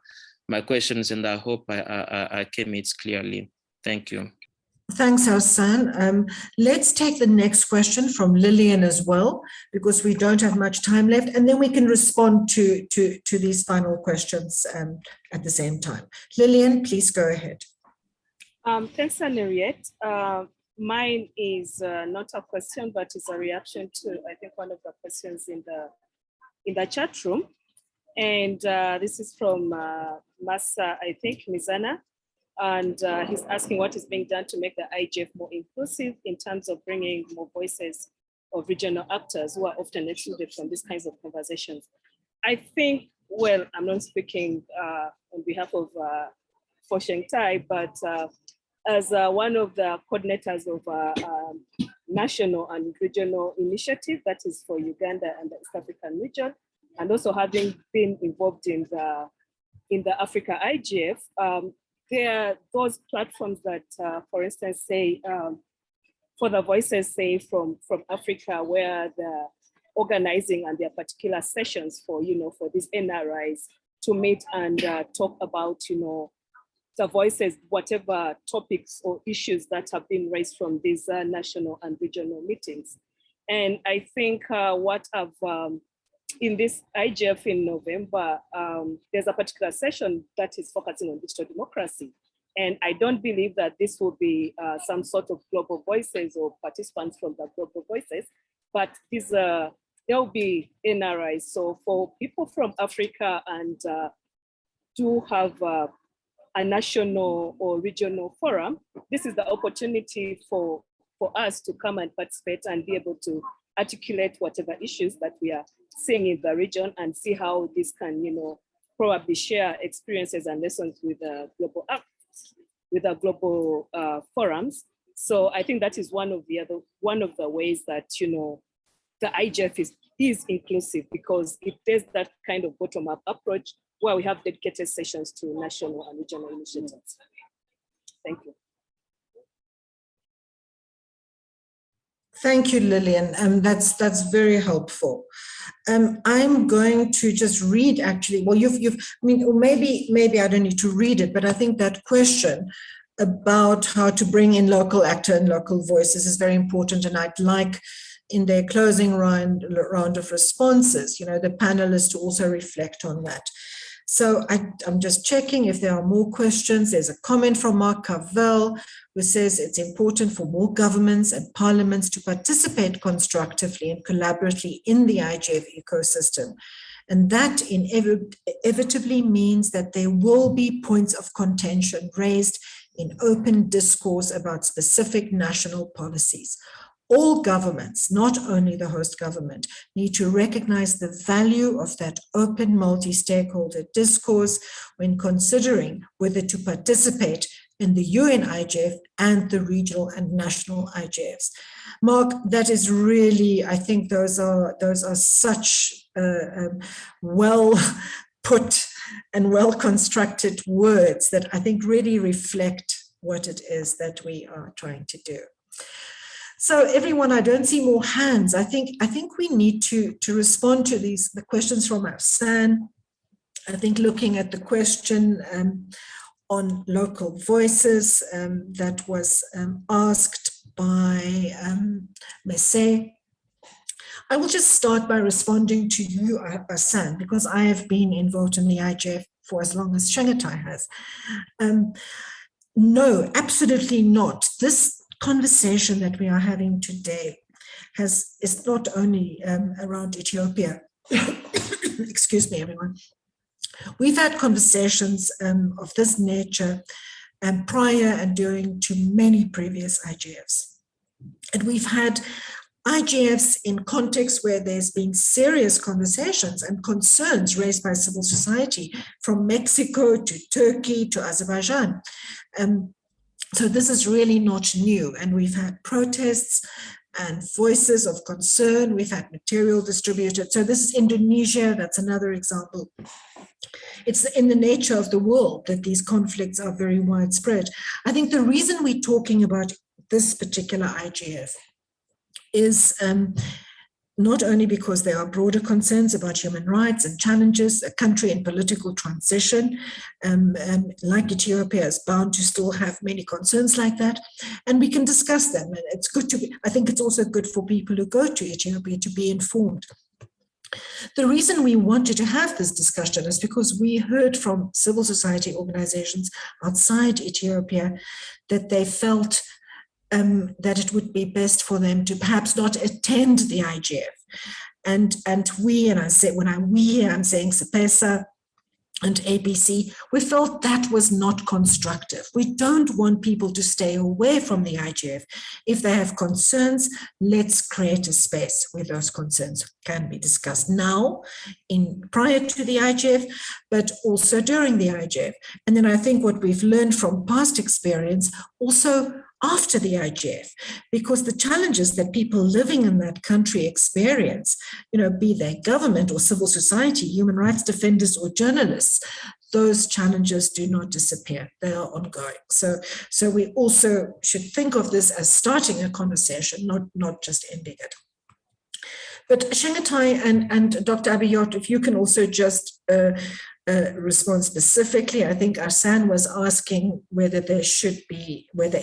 questions, and I hope I came it clearly. Thank you. Thanks, Hassan. Let's take the next question from Lillian as well, because we don't have much time left, and then we can respond to these final questions at the same time. Lillian, please go ahead. Thanks, Henriette. Mine is not a question, but it's a reaction to, I think, one of the questions in the chat room. And this is from Masa, I think, Mizana. And he's asking what is being done to make the IGF more inclusive in terms of bringing more voices of regional actors who are often excluded from these kinds of conversations. I think, well, I'm not speaking on behalf of for Shengtai, but as one of the coordinators of national and regional initiative that is for Uganda and the East African region, and also having been involved in the Africa IGF, there are those platforms that, for instance, say, for the voices, say, from Africa, where the organizing and their particular sessions for, for these NRIs to meet and talk about, the voices, whatever topics or issues that have been raised from these national and regional meetings. And I think what I've, in this IGF in November, there's a particular session that is focusing on digital democracy. And I don't believe that this will be some sort of global voices or participants from the global voices, but these there'll be NRIs. So for people from Africa and do have a national or regional forum, this is the opportunity for for us to come and participate and be able to articulate whatever issues that we are seeing in the region and see how this can, probably share experiences and lessons with the global forums. So I think that is one of the ways that, the IGF is inclusive, because it does that kind of bottom-up approach where we have dedicated sessions to national and regional initiatives. Thank you. Thank you, Lillian. That's very helpful. I'm going to just read, actually. Well, or maybe I don't need to read it, but I think that question about how to bring in local actor and local voices is very important. And I'd like, in their closing round of responses, the panelists to also reflect on that. So I'm just checking if there are more questions. There's a comment from Mark Cavell, who says it's important for more governments and parliaments to participate constructively and collaboratively in the IGF ecosystem. And that inevitably means that there will be points of contention raised in open discourse about specific national policies. All governments, not only the host government, need to recognize the value of that open multi-stakeholder discourse when considering whether to participate in the UN IGF and the regional and national IGFs. Mark, that is really, I think those are such well put and well constructed words that I think really reflect what it is that we are trying to do. So everyone, I don't see more hands. I think we need to respond to the questions from Arsan. I think looking at the question on local voices that was asked by Messe. I will just start by responding to you, Arsan, because I have been involved in the IGF for as long as Shanghai has. No, absolutely not. This conversation that we are having today is not only around Ethiopia. Excuse me, everyone. We've had conversations of this nature prior and during to many previous IGFs. And we've had IGFs in contexts where there's been serious conversations and concerns raised by civil society, from Mexico to Turkey to Azerbaijan. So this is really not new, and we've had protests and voices of concern. We've had material distributed. So this is Indonesia, that's another example. It's in the nature of the world that these conflicts are very widespread. I think the reason we're talking about this particular IGF is not only because there are broader concerns about human rights and challenges, a country in political transition, like Ethiopia is bound to still have many concerns like that, and we can discuss them. And it's good to be, I think it's also good for people who go to Ethiopia to be informed. The reason we wanted to have this discussion is because we heard from civil society organizations outside Ethiopia that they felt that it would be best for them to perhaps not attend the IGF. And we, and I say, when I'm we here, I'm saying CEPESA and ABC, we felt that was not constructive. We don't want people to stay away from the IGF. If they have concerns, let's create a space where those concerns can be discussed now, prior to the IGF, but also during the IGF. And then I think what we've learned from past experience, also after the IGF, because the challenges that people living in that country experience, be they government or civil society, human rights defenders or journalists, those challenges do not disappear. They are ongoing. So we also should think of this as starting a conversation, not just ending it. But Shanghai and Dr. Abiyot, if you can also just respond specifically. I think Arsan was asking whether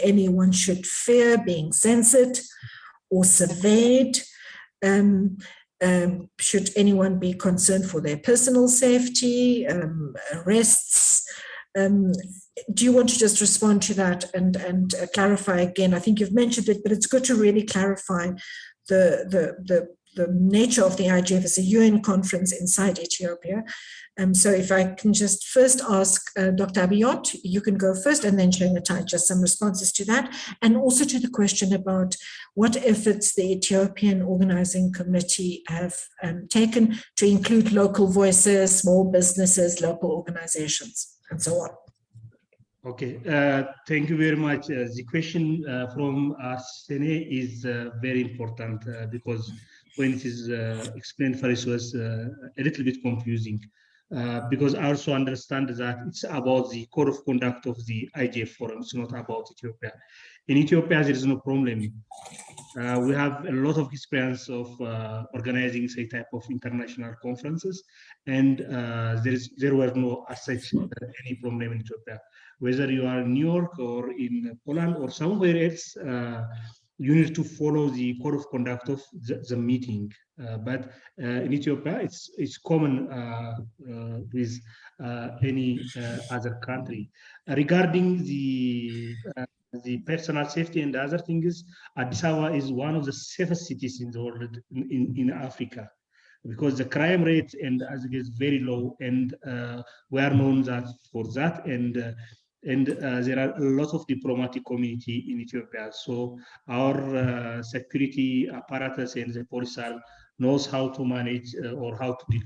anyone should fear being censored or surveyed. Should anyone be concerned for their personal safety, arrests? Do you want to just respond to that and clarify again? I think you've mentioned it, but it's good to really clarify the nature of the IGF is a UN conference inside Ethiopia. So if I can just first ask Dr. Abiot, you can go first, and then Shengatai, just some responses to that, and also to the question about what efforts the Ethiopian Organizing Committee have taken to include local voices, small businesses, local organizations, and so on. Okay, thank you very much. The question from Sene is very important because when it is explained first, it was a little bit confusing because I also understand that it's about the code of conduct of the IGF forum. It's not about Ethiopia. In Ethiopia, there is no problem. We have a lot of experience of organizing say type of international conferences, and there were no as such any problem in Ethiopia. Whether you are in New York or in Poland or somewhere else, you need to follow the code of conduct of the meeting. But in Ethiopia, it's common with any other country. Regarding the personal safety and other things, Addis Ababa is one of the safest cities in the world in Africa, because the crime rate and as it is very low, and we are known that for that, and there are a lot of diplomatic community in Ethiopia. So our security apparatus and the police knows how to manage or how to deal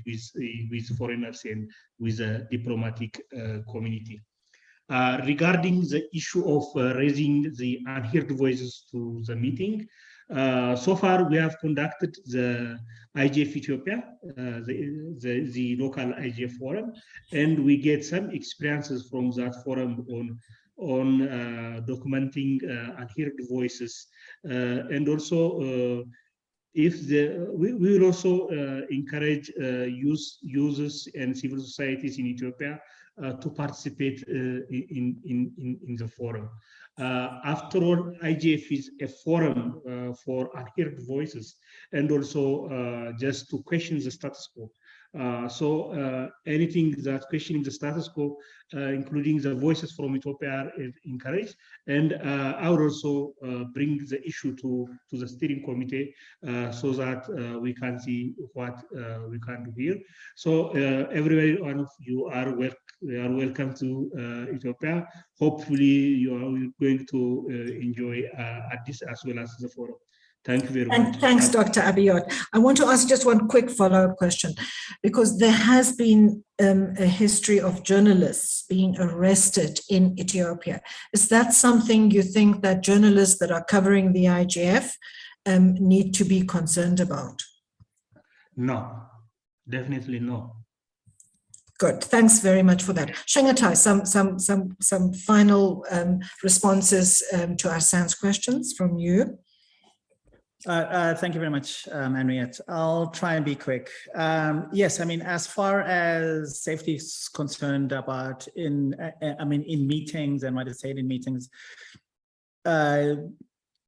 with foreigners and with the diplomatic community. Regarding the issue of raising the unheard voices to the meeting, so far we have conducted the IGF Ethiopia, the local IGF forum, and we get some experiences from that forum on documenting unheard voices, and also we will also encourage users and civil societies in Ethiopia to participate in the forum. After all, IGF is a forum for unheard voices and also just to question the status quo. So anything that questioning the status quo, including the voices from Ethiopia, is encouraged. And I would also bring the issue to the steering committee so that we can see what we can do here. So every one of you are welcome to Ethiopia. Hopefully you are going to enjoy Addis as well as the forum. Thank you very much. Thanks, Dr. Abiot. I want to ask just one quick follow-up question, because there has been a history of journalists being arrested in Ethiopia. Is that something you think that journalists that are covering the IGF need to be concerned about? No, definitely no. Good. Thanks very much for that. Shengatai, some final responses to Arsan's questions from you. Thank you very much, Henriette. I'll try and be quick. Yes, I mean, as far as safety is concerned about in meetings and what is said in meetings,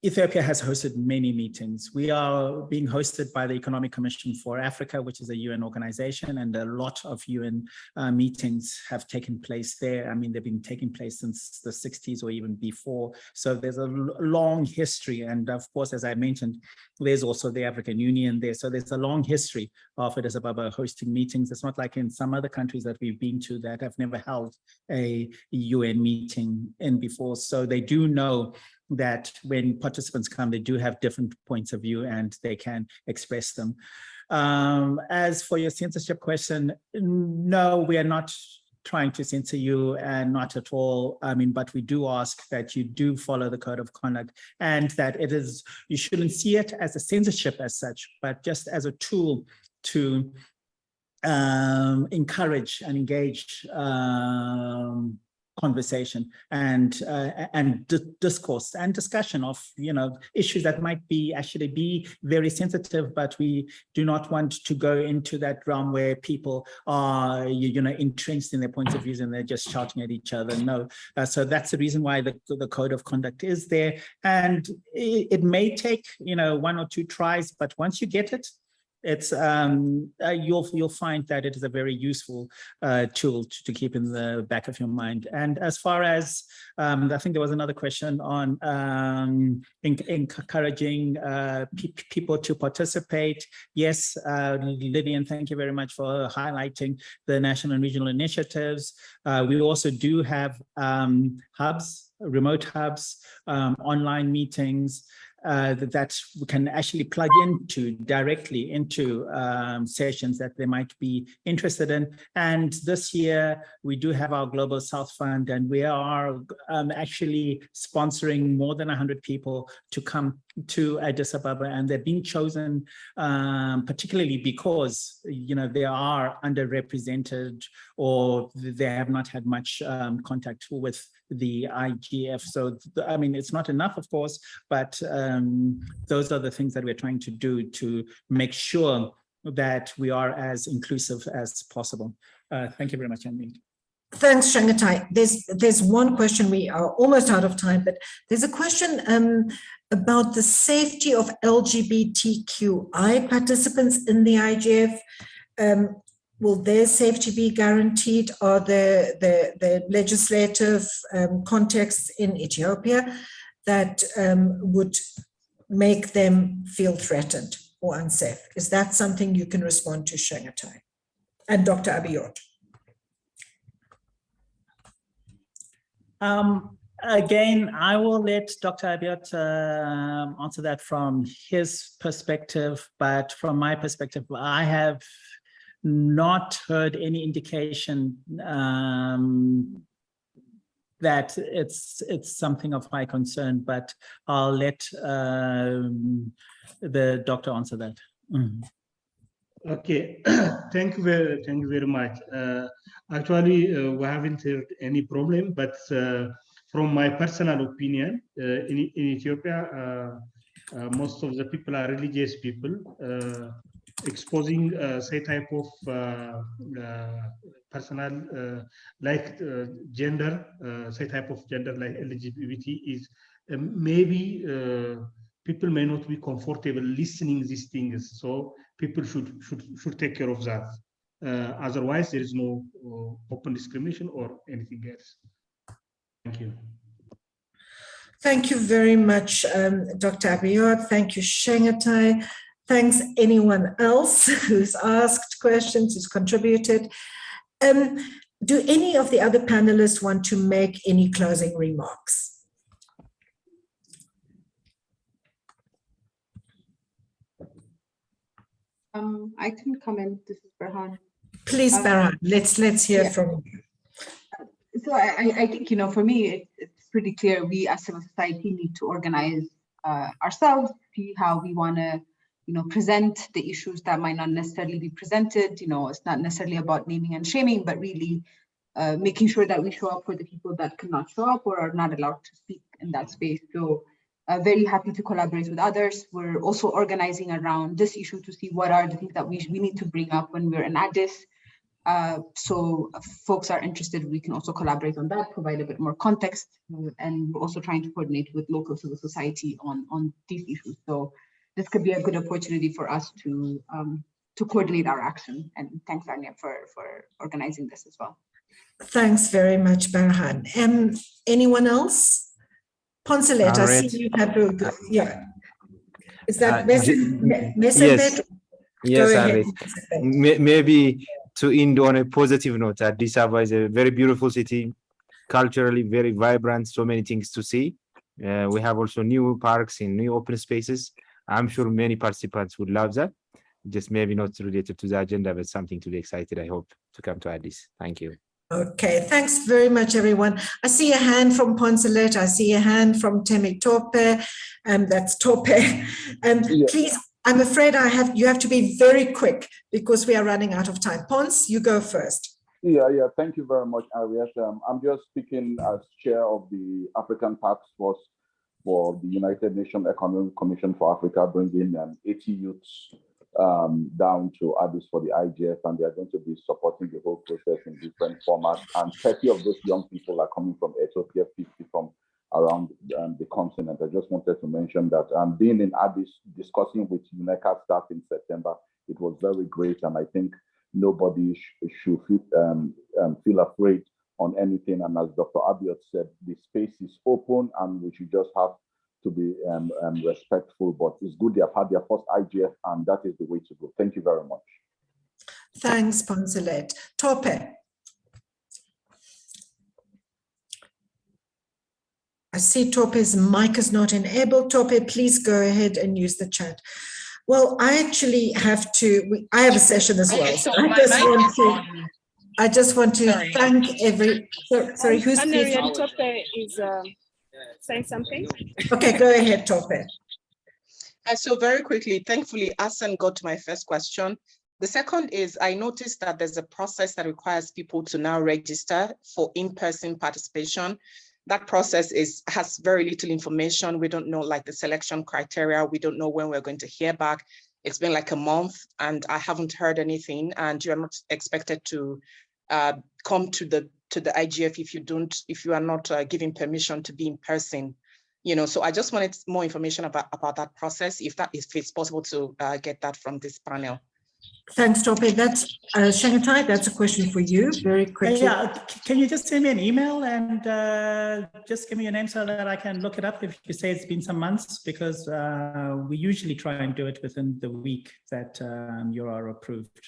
Ethiopia has hosted many meetings. We are being hosted by the Economic Commission for Africa, which is a UN organization, and a lot of UN meetings have taken place there. I mean, they've been taking place since the 60s or even before. So there's a long history. And of course, as I mentioned, there's also the African Union there. So there's a long history of Addis Ababa hosting meetings. It's not like in some other countries that we've been to that have never held a UN meeting in before. So they do know that when participants come, they do have different points of view and they can express them. As for your censorship question, no, we are not trying to censor you, and not at all. I mean, but we do ask that you do follow the code of conduct, and that it is, you shouldn't see it as a censorship as such, but just as a tool to encourage and engage conversation and discourse and discussion of, you know, issues that might be actually be very sensitive, but we do not want to go into that realm where people are, you know, entrenched in their points of views and they're just shouting at each other. No, so that's the reason why the code of conduct is there, and it may take, you know, 1 or 2 tries, but once you get it, it's you'll find that it is a very useful tool to keep in the back of your mind. And as far as I think there was another question on encouraging people to participate. Yes, Lillian, thank you very much for highlighting the national and regional initiatives. We also do have hubs, remote hubs, online meetings that we can actually plug into directly into sessions that they might be interested in. And this year we do have our Global South Fund, and we are actually sponsoring more than 100 people to come to Addis Ababa, and they're being chosen particularly because they are underrepresented or they have not had much contact with the IGF. So I mean, it's not enough, of course, but those are the things that we're trying to do to make sure that we are as inclusive as possible. Thank you very much, Andy. Thanks, Shangatai. There's one question, we are almost out of time, but there's a question about the safety of LGBTQI participants in the IGF. Will their safety be guaranteed? Are the legislative contexts in Ethiopia that would make them feel threatened or unsafe? Is that something you can respond to, Shangatai and Dr. Abiot? Again, I will let Dr. Abiot answer that from his perspective, but from my perspective, I have not heard any indication that it's something of high concern, but I'll let the doctor answer that. Okay, thank you very much. Actually, we haven't heard any problem, but from my personal opinion, in Ethiopia, most of the people are religious people. Exposing say type of personal like gender, say type of gender like LGBT is maybe people may not be comfortable listening these things, so people should take care of that. Otherwise, there is no open discrimination or anything else. Thank you. Thank you very much, Dr. Abiot. Thank you, Shangatai. Thanks anyone else who's asked questions, who's contributed. Do any of the other panelists want to make any closing remarks? I can comment. This is Berhan. Please, Berhan, let's hear from you. So I think, for me, it's pretty clear we as civil society need to organize ourselves, see how we want to present the issues that might not necessarily be presented. It's not necessarily about naming and shaming, but really making sure that we show up for the people that cannot show up or are not allowed to speak in that space. So very happy to collaborate with others. We're also organizing around this issue to see what are the things that we need to bring up when we're in Addis. So if folks are interested, we can also collaborate on that, provide a bit more context, and we're also trying to coordinate with local civil society on these issues. So this could be a good opportunity for us to coordinate our action. And thanks, Anya, for organizing this as well. Thanks very much, Berhan. Anyone else? Poncelet, I see you have to go. Yeah. Is that yes, yes, maybe to end on a positive note, Addis Ababa is a very beautiful city, culturally very vibrant, so many things to see. We have also new parks and new open spaces. I'm sure many participants would love that. Just maybe not related to the agenda, but something to be excited, I hope, to come to Addis. Thank you. Okay, thanks very much, everyone. I see a hand from Poncelet. I see a hand from Temi Tope, and that's Tope. Please, I'm afraid you have to be very quick because we are running out of time. Ponce, you go first. Yeah. Thank you very much, Arias. I'm just speaking as chair of the African Task Force for the United Nations Economic Commission for Africa, bringing 80 youths down to Addis for the IGF, and they are going to be supporting the whole process in different formats. And 30 of those young people are coming from Ethiopia, 50 from around the continent. I just wanted to mention that being in Addis, discussing with UNECA staff in September, it was very great, and I think nobody should feel afraid on anything. And as Dr. Abiot said, the space is open, and we should just have to be respectful. But it's good they have had their first IGF, and that is the way to go. Thank you very much. Thanks, Poncelet. Tope. I see Tope's mic is not enabled. Tope, please go ahead and use the chat. Well, I actually have to, I have a session as well. So I just want to thank sorry, who's speaking? Tope is saying something. Okay, go ahead, Tope. So very quickly, thankfully, Hassan got to my first question. The second is, I noticed that there's a process that requires people to now register for in-person participation. That process has very little information. We don't know like the selection criteria. We don't know when we're going to hear back. It's been like a month and I haven't heard anything, and you're not expected to come to the IGF if you are not given permission to be in person. So I just wanted more information about that process, if it's possible to get that from this panel. Thanks, Tope. That's Shangatai, that's a question for you, very quickly. Yeah, can you just send me an email and just give me your name so that I can look it up if you say it's been some months, because we usually try and do it within the week that you are approved.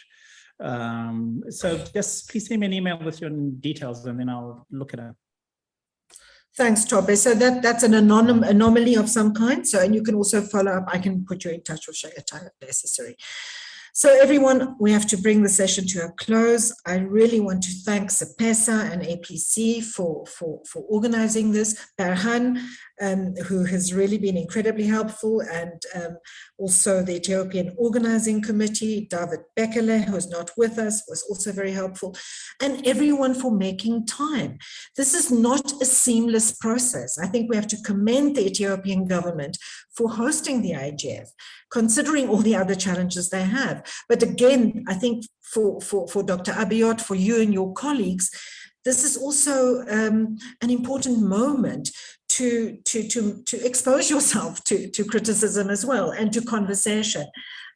So just please send me an email with your details and then I'll look it up. Thanks, Tope. So that's an anomaly of some kind. So, and you can also follow up. I can put you in touch with Shangatai if necessary. So everyone, we have to bring the session to a close. I really want to thank CEPESA and APC for organizing this. Berhan, who has really been incredibly helpful, and also the Ethiopian Organizing Committee, David Bekele, who is not with us, was also very helpful, and everyone for making time. This is not a seamless process. I think we have to commend the Ethiopian government for hosting the IGF, considering all the other challenges they have. But again, I think for Dr. Abiot, for you and your colleagues, this is also an important moment to expose yourself to criticism as well, and to conversation.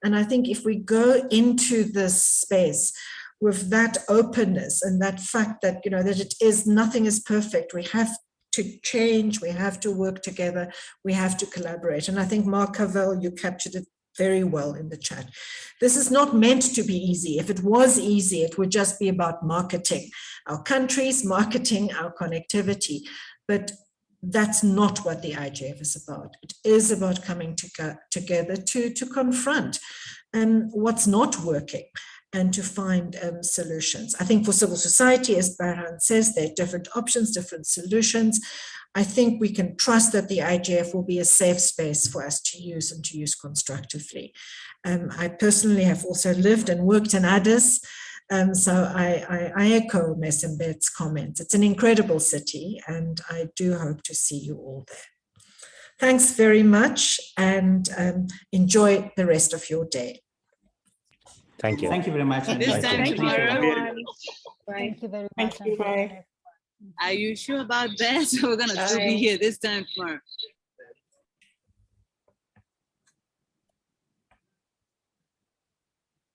And I think if we go into this space with that openness and that fact that, that nothing is perfect, we have to change, we have to work together, we have to collaborate. And I think Mark Cavell, you captured it very well in the chat. This is not meant to be easy. If it was easy, it would just be about marketing our countries, marketing our connectivity. But that's not what the IGF is about. It is about coming together to confront what's not working and to find solutions. I think for civil society, as Berhan says, there are different options, different solutions. I think we can trust that the IGF will be a safe space for us to use and to use constructively. I personally have also lived and worked in Addis, so I echo Mesembet's comments. It's an incredible city, and I do hope to see you all there. Thanks very much, and enjoy the rest of your day. Thank you. Thank you very much. This time tomorrow. Thank you very much. Thank you. Bye. Are you sure about that? We're going to still be here this time tomorrow.